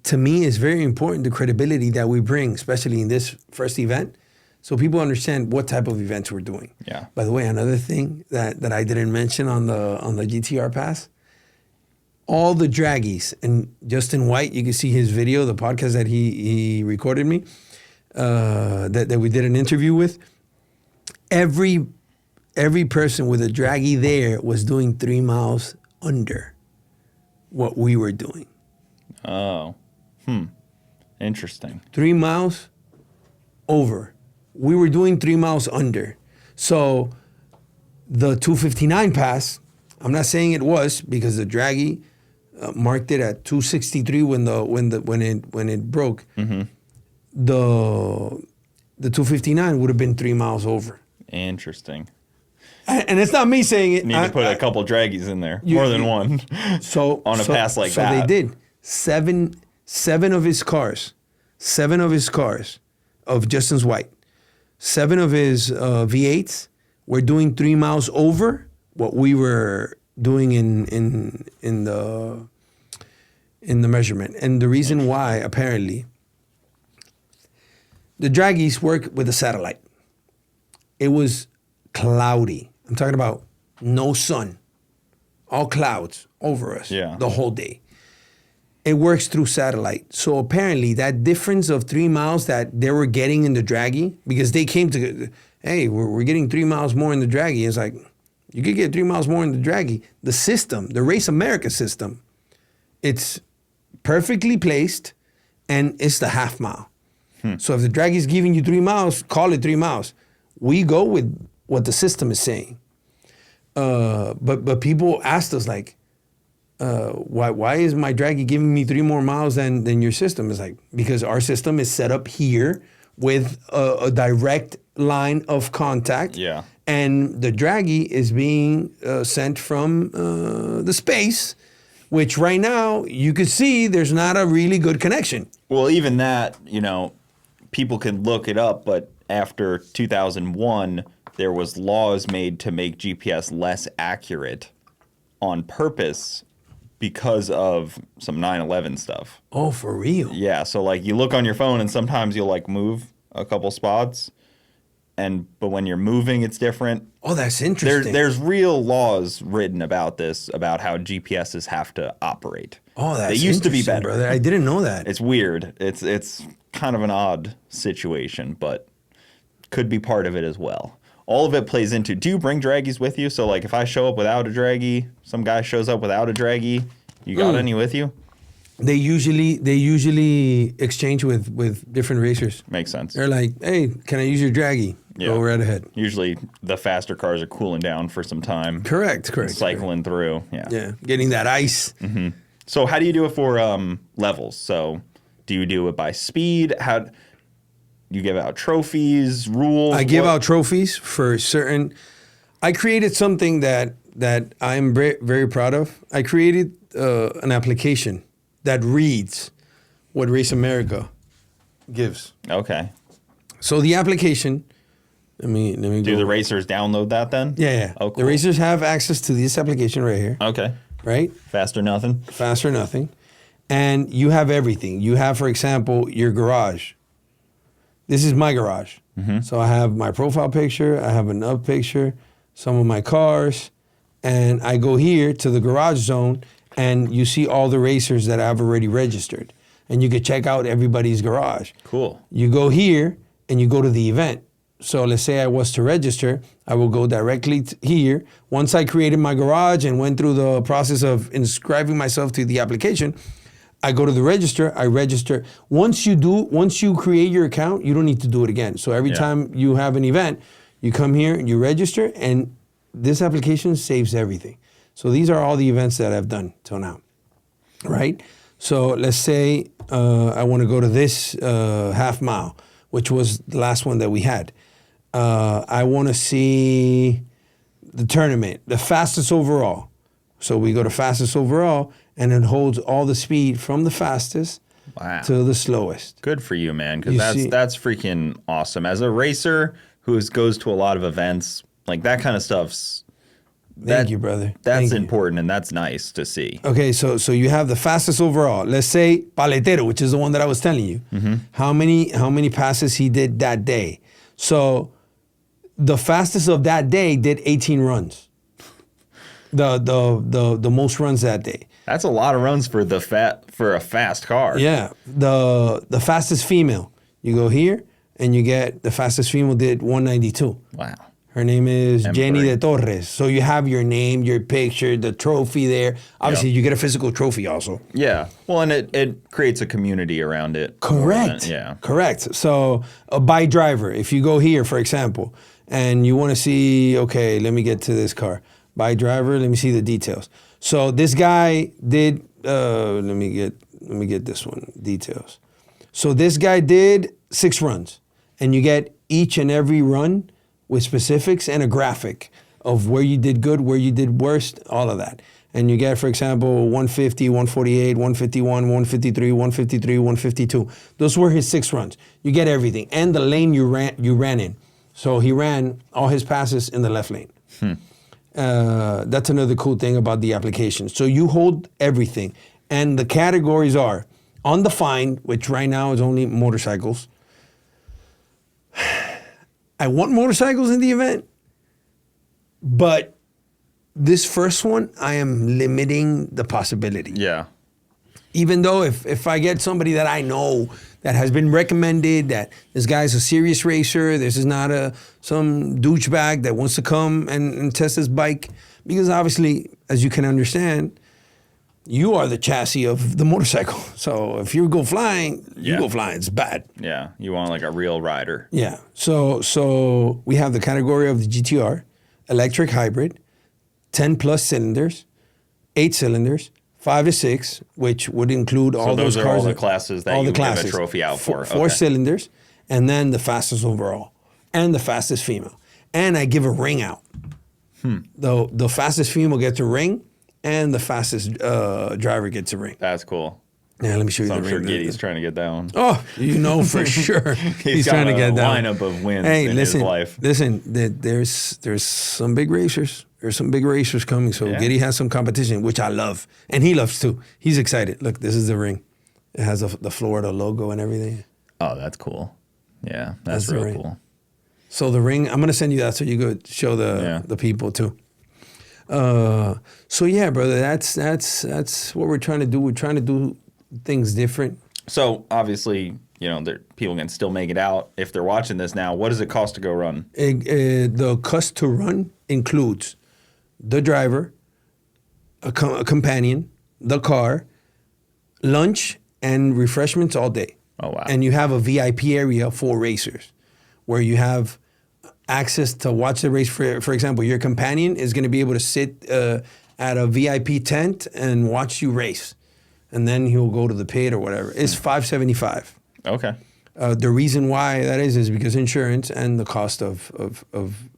to me, it's very important the credibility that we bring, especially in this first event, so people understand what type of events we're doing. Yeah. By the way, another thing that I didn't mention on the GTR pass, all the draggies, and Justin White, you can see his video, the podcast that he recorded me, that we did an interview with. Every person with a draggy there was doing 3 miles under what we were doing. Oh. Interesting. 3 miles over. We were doing 3 miles under. So the 259 pass, I'm not saying it was, because the draggy marked it at 263 when it broke. Mm-hmm. The 259 would have been 3 miles over. Interesting. And it's not me saying it. Need to put a couple draggies in there, more than one. So on a pass like that. So they did. Seven of his cars, of Justin's White, 7 of his V8s were doing 3 miles over what we were doing in the measurement. And the reason why, apparently, the draggies work with a satellite. It was cloudy. I'm talking about no sun, all clouds over us the whole day. It works through satellite. So apparently that difference of 3 miles that they were getting in the draggy, because they came to, hey, we're getting 3 miles more in the draggy. It's like, you could get 3 miles more in the draggy. The system, the Race America system, it's perfectly placed, and it's the half mile. So if the draggy is giving you 3 miles, call it 3 miles. We go with what the system is saying. But people asked us, like, why is my draggy giving me 3 more miles than your system? It's like, because our system is set up here with a direct line of contact. Yeah. And the draggy is being sent from the space, which right now you could see there's not a really good connection. Well, even that, people can look it up, but after 2001, there was laws made to make GPS less accurate on purpose because of some 9/11 stuff. Oh, for real? Yeah, so like you look on your phone and sometimes you'll like move a couple spots, but when you're moving, it's different. Oh, that's interesting. There's real laws written about this, about how GPSs have to operate. Oh, that's they used to be better, brother. I didn't know that. It's weird. It's kind of an odd situation, but could be part of it as well. all of it plays into, do you bring draggies with you? So like if I show up without a draggie, some guy shows up without a draggie, you got any with you? They usually exchange with different racers. Makes sense. They're like, hey, can I use your draggie? Yeah. Go right ahead. Usually the faster cars are cooling down for some time. Correct. Cycling through. Yeah. Yeah. Getting that ice. Mm-hmm. So how do you do it for levels? So do you do it by speed? How do you give out trophies, rules? I give out trophies for certain. I created something that I'm very proud of. I created an application that reads what Race America gives. Okay. So the application, let me go. Do the racers download that then? Yeah. Oh, cool. The racers have access to this application right here. Okay. Right? Fast or nothing? Fast or nothing. And you have everything. You have, for example, your garage. This is my garage. Mm-hmm. So I have my profile picture, I have an up picture, some of my cars, and I go here to the garage zone, and you see all the racers that I've already registered. And you can check out everybody's garage. Cool. You go here, and you go to the event. So let's say I was to register, I will go directly here. Once I created my garage and went through the process of inscribing myself to the application, I go to the register, I register. Once you create your account, you don't need to do it again. So every time you have an event, you come here, you register, and this application saves everything. So these are all the events that I've done till now, right? So let's say I want to go to this half mile, which was the last one that we had. I want to see the tournament, the fastest overall. So we go to fastest overall, and it holds all the speed from the fastest to the slowest. Good for you, man, because that's freaking awesome. As a racer who goes to a lot of events, like that kind of stuff's... Thank you, brother. That's important, and that's nice to see. Okay, so you have the fastest overall. Let's say Paletero, which is the one that I was telling you. Mm-hmm. How many passes he did that day. So the fastest of that day did 18 runs. The most runs that day. That's a lot of runs for a fast car. Yeah. The fastest female. You go here and you get the fastest female did 192. Wow. Her name is Jenny de Torres. So you have your name, your picture, the trophy there. Obviously, you get a physical trophy also. Yeah. Well, and it creates a community around it. Correct. Yeah. Correct. So by driver, if you go here, for example, and you want to see, okay, let me get to this car. By driver, let me see the details. So this guy did, let me get this one, details. So this guy did 6 runs, and you get each and every run with specifics and a graphic of where you did good, where you did worst, all of that. And you get, for example, 150, 148, 151, 153, 153, 152. Those were his 6 runs. You get everything. And the lane you ran in. So he ran all his passes in the left lane. That's another cool thing about the application. So you hold everything. And the categories are undefined, which right now is only motorcycles. I want motorcycles in the event, but this first one, I am limiting the possibility. Yeah. Even though if I get somebody that I know that has been recommended, that this guy's a serious racer, this is not some douchebag that wants to come and test his bike, because obviously, as you can understand, you are the chassis of the motorcycle. So if you go flying, you go flying. It's bad. Yeah, you want like a real rider. Yeah. So we have the category of the GTR, electric hybrid, 10 plus cylinders, 8 cylinders, 5 to 6, which would include all those cars. So those are all the classes that you give a trophy out for. 4 cylinders, and then the fastest overall, and the fastest female. And I give a ring out. The fastest female gets a ring, and the fastest driver gets a ring. That's cool. Yeah, let me show you the ring. I'm sure Giddy's trying to get that one. Oh, you know for sure. He's got trying to get that lineup of wins in his life. Listen, there's some big racers. There's some big racers coming. So Giddy has some competition, which I love. And he loves too. He's excited. Look, this is the ring. It has the Florida logo and everything. Oh, that's cool. Yeah, that's real cool. So the ring, I'm going to send you that so you could show the people too. So yeah, brother, that's what we're trying to do. We're trying to do things different. So obviously people can still make it out if they're watching this now. What does it cost to go run? The cost to run includes the driver, a companion, the car, lunch, and refreshments all day. Oh, wow. And you have a VIP area for racers where you have access to watch the race. For example, your companion is going to be able to sit at a VIP tent and watch you race. And then he'll go to the pit or whatever. It's $575. Okay. The reason why that is because insurance and the cost of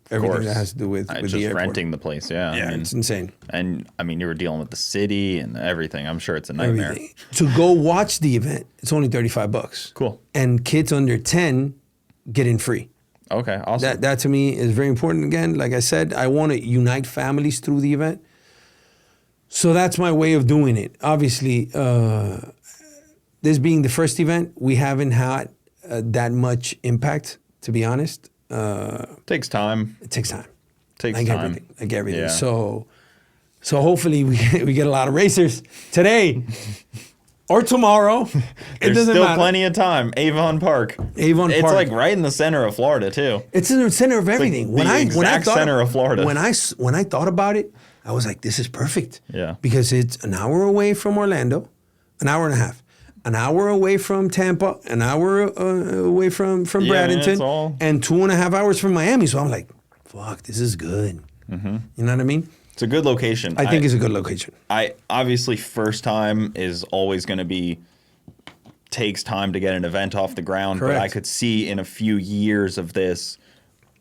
everything that has to do with the just airport. Renting the place, yeah. Yeah, it's insane. And I mean, you were dealing with the city and everything. I'm sure it's a nightmare. Everything. To go watch the event, it's only $35. Cool. And kids under 10 get in free. Okay, awesome. That to me is very important. Again, like I said, I want to unite families through the event. So that's my way of doing it. Obviously, this being the first event, we haven't had that much impact, to be honest. Takes time. It takes time. Takes like time. Everything. Yeah. So hopefully we get a lot of racers today or tomorrow. There's still plenty of time. Avon Park. It's like right in the center of Florida too. It's in the center of everything. Like when I thought center of Florida. When I thought about it, I was like, this is perfect. Yeah. Because it's an hour away from Orlando, an hour and a half. An hour away from Tampa, an hour away from Bradenton, and 2.5 hours from Miami. So I'm like, fuck, this is good. Mm-hmm. You know what I mean? It's a good location. I think it's a good location. Obviously, first time is always going to takes time to get an event off the ground. Correct. But I could see in a few years of this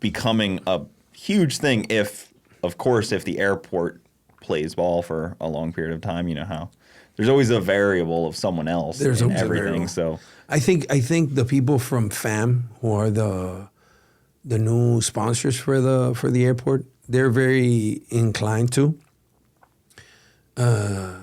becoming a huge thing if the airport plays ball for a long period of time. You know how there's always a variable of someone else. There's in always everything. A variable. So I think the people from FAM, who are the new sponsors for the airport, they're very inclined to, and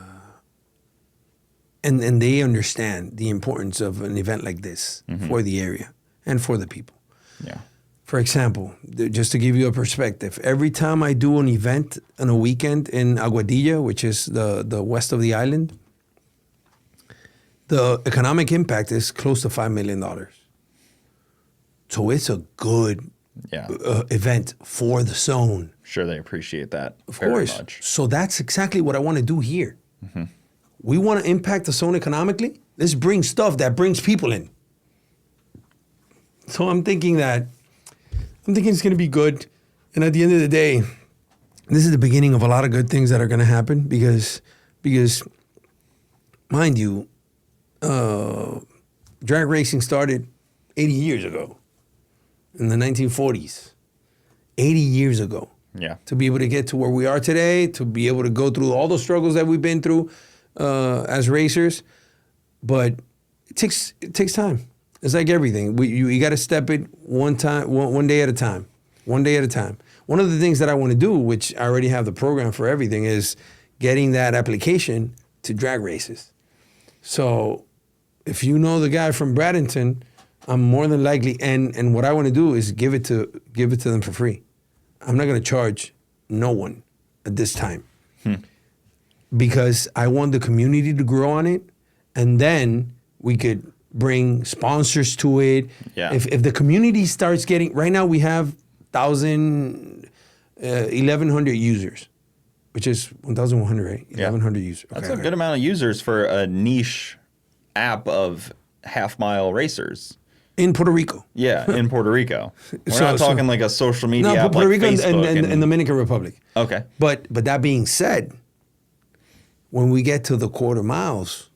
they understand the importance of an event like this for the area and for the people. Yeah. For example, just to give you a perspective, every time I do an event on a weekend in Aguadilla, which is the west of the island, the economic impact is close to $5 million. So it's a good event for the zone. Sure, they appreciate that very much. So that's exactly what I want to do here. Mm-hmm. We want to impact the zone economically. Let's bring stuff that brings people in. So I'm thinking it's going to be good. And at the end of the day, this is the beginning of a lot of good things that are going to happen because, mind you, drag racing started 80 years ago in the 1940s. 80 years ago. Yeah. To be able to get to where we are today, to be able to go through all the struggles that we've been through as racers. But it takes time. It's like everything. You got to step it one day at a time. One day at a time. One of the things that I want to do, which I already have the program for everything, is getting that application to drag races. So if you know the guy from Bradenton, I'm more than likely, and what I want to do is give it to them for free. I'm not going to charge no one at this time because I want the community to grow on it, and then we could bring sponsors to it. Yeah. If the community starts getting, right now we have 1,100 users, which is 1,100, right? 1,100 users. That's a good amount of users for a niche app of half-mile racers. In Puerto Rico. Yeah, in Puerto Rico. We're not talking like a social media app Puerto like Rico Facebook. and Dominican Republic. Okay. But that being said, when we get to the quarter miles,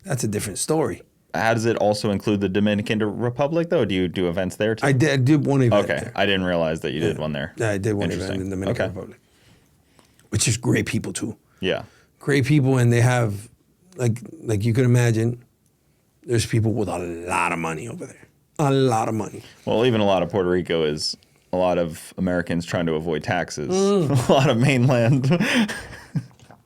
that's a different story. How does it also include the Dominican Republic, though? Do you do events there, too? I did one event there. I didn't realize that you did one there. Yeah, I did one event in the Dominican Republic. Which is great people, too. Yeah. Great people, and they have, like you could imagine, there's people with a lot of money over there. A lot of money. Well, even a lot of Puerto Rico is a lot of Americans trying to avoid taxes. A lot of mainland.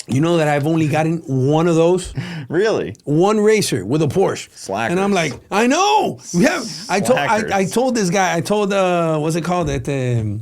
You know that I've only gotten one of those? Really? One racer with a Porsche. Slackers. And I'm like, I know. I told this guy, what's it called? The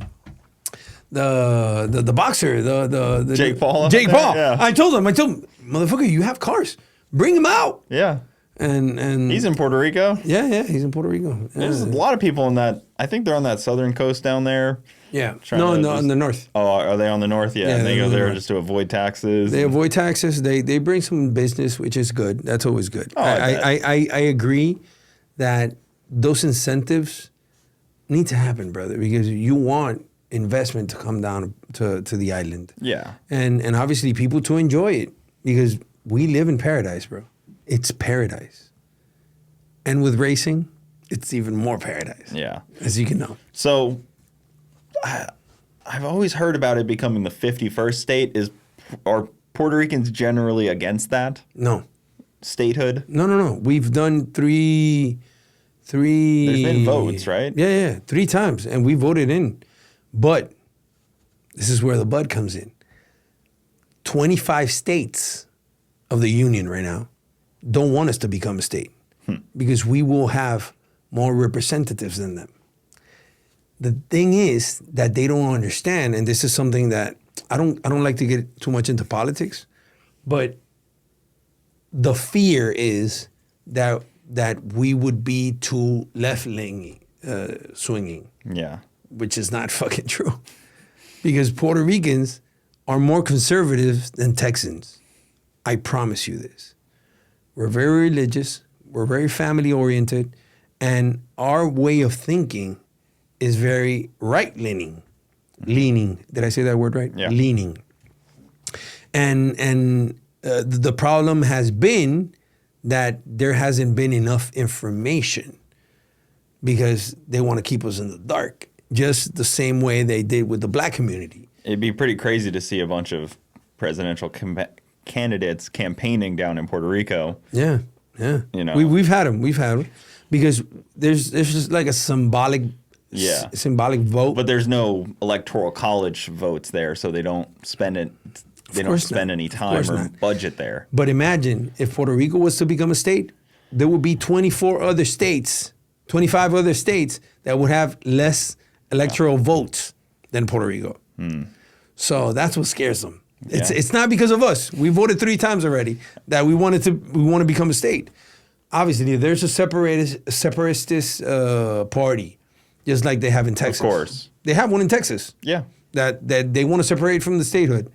boxer, Jake Paul. Jake Paul. Yeah. I told him, motherfucker, you have cars. Bring them out. Yeah. And he's in Puerto Rico. Yeah, he's in Puerto Rico. There's a lot of people on that. I think they're on that southern coast down there. Yeah. No, in the north. Oh, are they on the north? Yeah, and they go there just to avoid taxes. They avoid taxes. They bring some business, which is good. That's always good. Oh, I agree that those incentives need to happen, brother, because you want investment to come down to the island. Yeah. And obviously people to enjoy it, because we live in paradise, bro. It's paradise. And with racing, it's even more paradise. Yeah. As you can know. So I've always heard about it becoming the 51st state. Are Puerto Ricans generally against that? No. Statehood? No. We've done three. There's been votes, right? Yeah. 3 times. And we voted in. But this is where the bud comes in. 25 states of the union right now don't want us to become a state because we will have more representatives than them. The thing is that they don't understand, and this is something that I don't like to get too much into politics, but the fear is that we would be too left-leaning, swinging. Yeah. Which is not fucking true. Because Puerto Ricans are more conservative than Texans. I promise you this. We're very religious. We're very family-oriented. And our way of thinking is very right-leaning. Leaning. Did I say that word right? Yeah. Leaning. And the problem has been that there hasn't been enough information because they want to keep us in the dark, just the same way they did with the black community. It'd be pretty crazy to see a bunch of presidential candidates campaigning down in Puerto Rico. Yeah. You know, we've had them. Because there's just like a symbolic vote. But there's no electoral college votes there, so they don't spend it. They don't spend any time or budget there. But imagine if Puerto Rico was to become a state, there would be 25 other states that would have less electoral votes than Puerto Rico. So that's what scares them. It's not because of us. We voted 3 times already that we want to become a state. Obviously, there's a separatist party, just like they have in Texas. Of course, they have one in Texas. Yeah, that they want to separate from the statehood.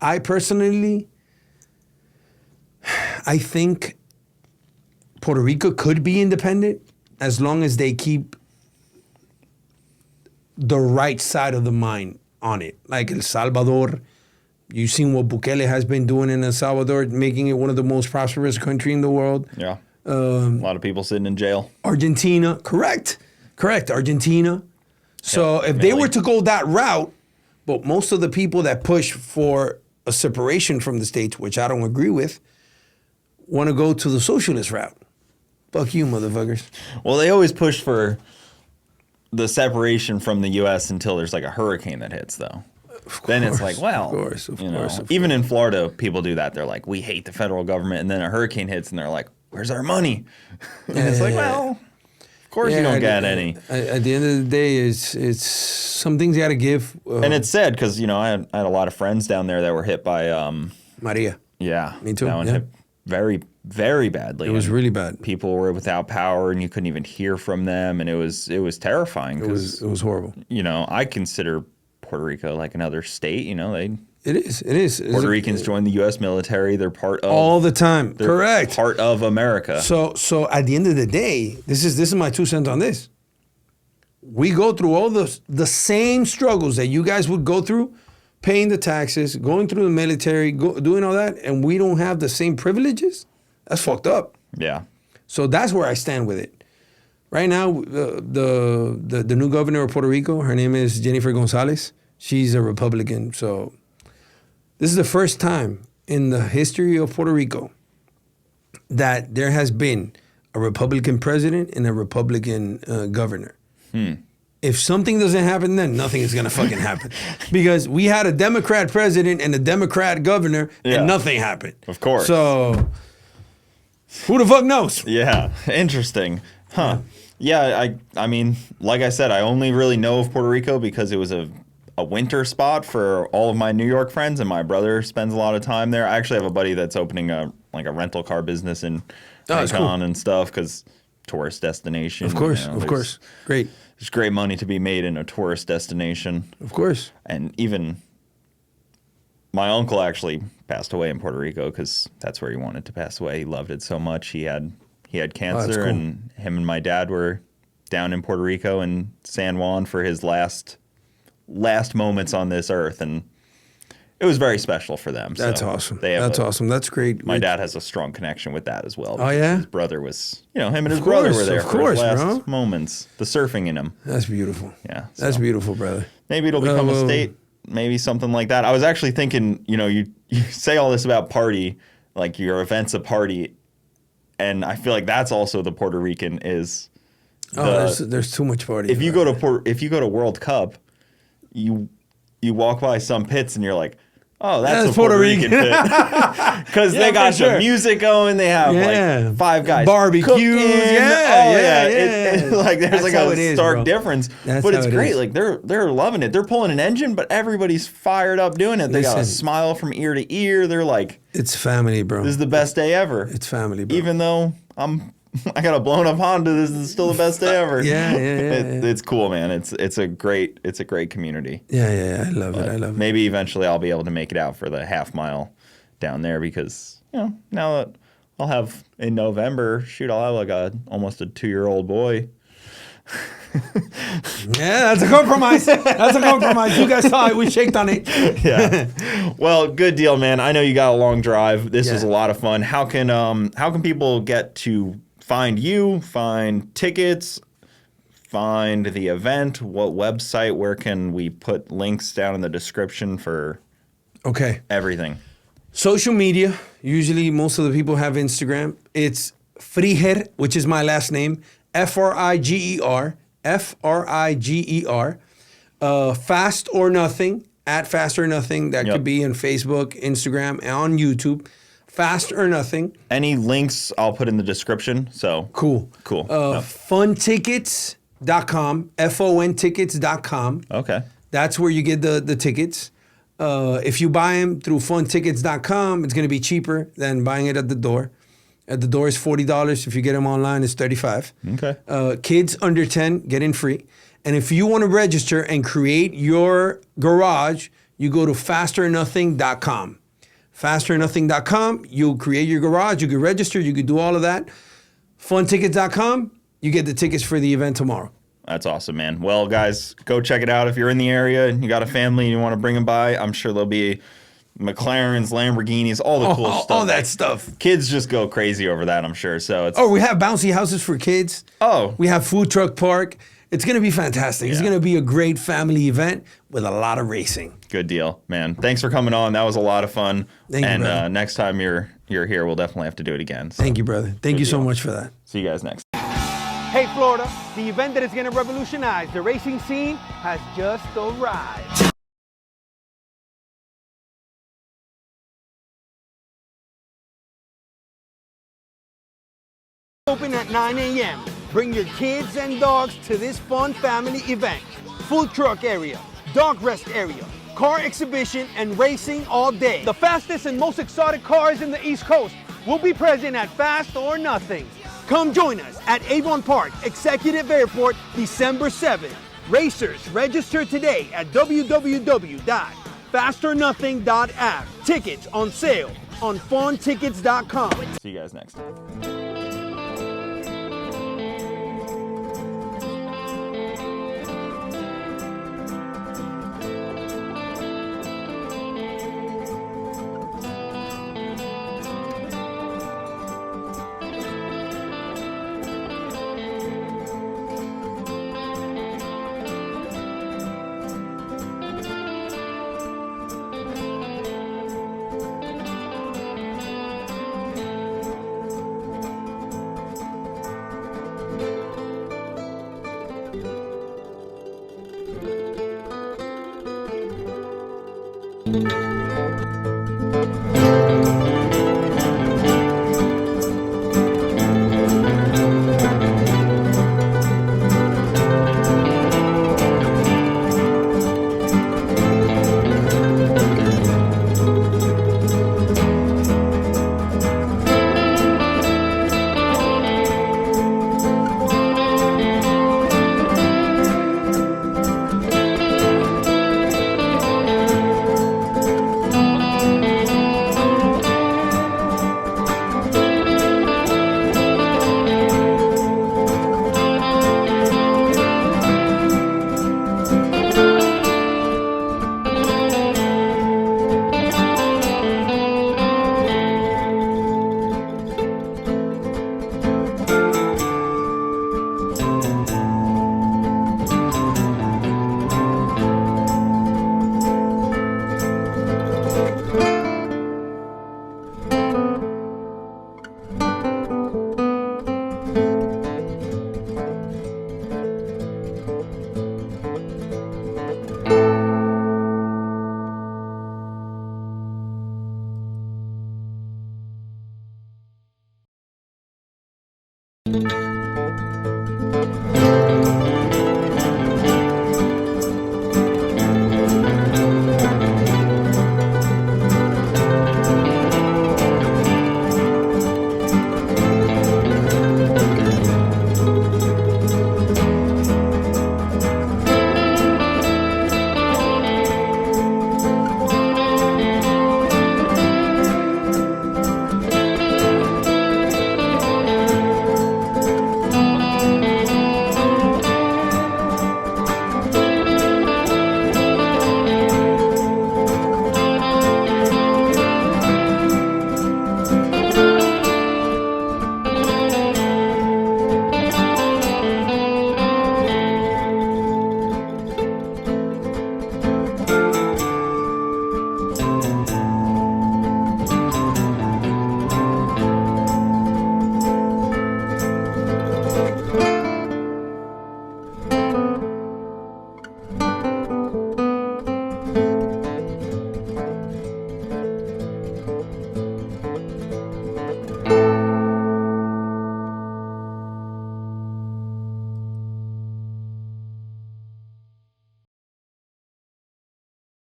I personally, I think Puerto Rico could be independent as long as they keep the right side of the mind on it. Like El Salvador, you've seen what Bukele has been doing in El Salvador, making it one of the most prosperous countries in the world. Yeah. A lot of people sitting in jail. Argentina, correct, Argentina. So if they were to go that route, but most of the people that push for a separation from the states, which I don't agree with, want to go to the socialist route. Fuck you, motherfuckers. Well, they always push for the separation from the U.S. until there's like a hurricane that hits, though. Then it's like, well, of course. Even in Florida, people do that. They're like, we hate the federal government. And then a hurricane hits and they're like, where's our money? And it's like, well, of course you don't get any. At the end of the day, it's some things you got to give. And it's sad because, I had a lot of friends down there that were hit by Maria. Yeah. Me too. That one hit very, very badly. It was really bad. People were without power and you couldn't even hear from them. And it was terrifying. It was horrible. I consider Puerto Rico like another state. It is. Puerto Ricans join the U.S. military. They're part of all the time. Correct. Part of America. So at the end of the day, this is my 2 cents on this. We go through all the same struggles that you guys would go through, paying the taxes, going through the military, doing all that, and we don't have the same privileges. That's fucked up. Yeah. So that's where I stand with it. Right now, the new governor of Puerto Rico, her name is Jennifer Gonzalez. She's a Republican. So this is the first time in the history of Puerto Rico that there has been a Republican president and a Republican governor. If something doesn't happen, then nothing is going to fucking happen. Because we had a Democrat president and a Democrat governor and nothing happened. Of course. So who the fuck knows? Yeah. Interesting. Huh. Yeah, I mean, like I said, I only really know of Puerto Rico because it was a a winter spot for all of my New York friends, and my brother spends a lot of time there. I actually have a buddy that's opening a rental car business in Icon cool. and stuff, because tourist destination. Of course, of course. Great. There's great money to be made in a tourist destination. Of course. And even my uncle actually passed away in Puerto Rico because that's where he wanted to pass away. He loved it so much. He had cancer, cool. and him and my dad were down in Puerto Rico and San Juan for his last moments on this earth, and it was very special for them. That's awesome. That's awesome. That's great. My dad has a strong connection with that as well. Oh, yeah? His brother was, him and his brother were there for his last bro. moments. The surfing in him. That's beautiful. Yeah. That's beautiful, brother. Maybe it'll become a state, maybe something like that. I was actually thinking, you say all this about party, like your event's a party, and I feel like that's also the Puerto Rican is. There's too much party. If you go to World Cup, you walk by some pits and you're like, oh, that's a Puerto Rican pit. Because they got the music going. They have like 5 guys barbecues. There's that's like a stark difference. But it's great. Like they're loving it. They're pulling an engine, but everybody's fired up doing it. They got a smile from ear to ear. They're like, it's family, bro. This is the best day ever. It's family, bro. Even though I got a blown up Honda. This is still the best day ever. It's cool, man. It's a great community. Yeah. I love it. Maybe eventually I'll be able to make it out for the half mile down there, because now that I'll have in November, I'll have almost a 2-year-old boy. Yeah, that's a compromise. You guys saw it. We shaked on it. Yeah. Well, good deal, man. I know you got a long drive. This was a lot of fun. How can people get to find you, find tickets, find the event? What website? Where can we put links down in the description for everything? Social media. Usually most of the people have Instagram. It's Friger, which is my last name. Friger. Friger. Fast or Nothing, at Fast or Nothing. That could be on Facebook, Instagram, and on YouTube. Fast or Nothing. Any links I'll put in the description. So cool. FONtickets.com. FONtickets.com. Okay. That's where you get the tickets. If you buy them through FONtickets.com, it's going to be cheaper than buying it at the door. At the door is $40. If you get them online, it's $35. Okay. Kids under 10 get in free. And if you want to register and create your garage, you go to fasternothing.com. Fasternothing.com, you'll create your garage, you can register, you can do all of that. FONtickets.com, you get the tickets for the event tomorrow. That's awesome, man. Well, guys, go check it out. If you're in the area and you got a family and you want to bring them by, I'm sure there'll be McLarens, Lamborghinis, all the cool stuff. All that stuff. Kids just go crazy over that, I'm sure. So we have bouncy houses for kids. We have food truck park. It's going to be fantastic. It's going to be a great family event with a lot of racing. Good deal, man. Thanks for coming on. That was a lot of fun. Thank you, brother. Next time you're here, we'll definitely have to do it again. So. Thank you, brother. Thank you so much for that. See you guys next. Hey, Florida, the event that is going to revolutionize the racing scene has just arrived. Open at 9 a.m. Bring your kids and dogs to this fun family event. Food truck area, dog rest area, car exhibition, and racing all day. The fastest and most exotic cars in the East Coast will be present at Fast or Nothing. Come join us at Avon Park Executive Airport, December 7th. Racers, register today at www.fastornothing.app. Tickets on sale on FONtickets.com. See you guys next time. Thank you.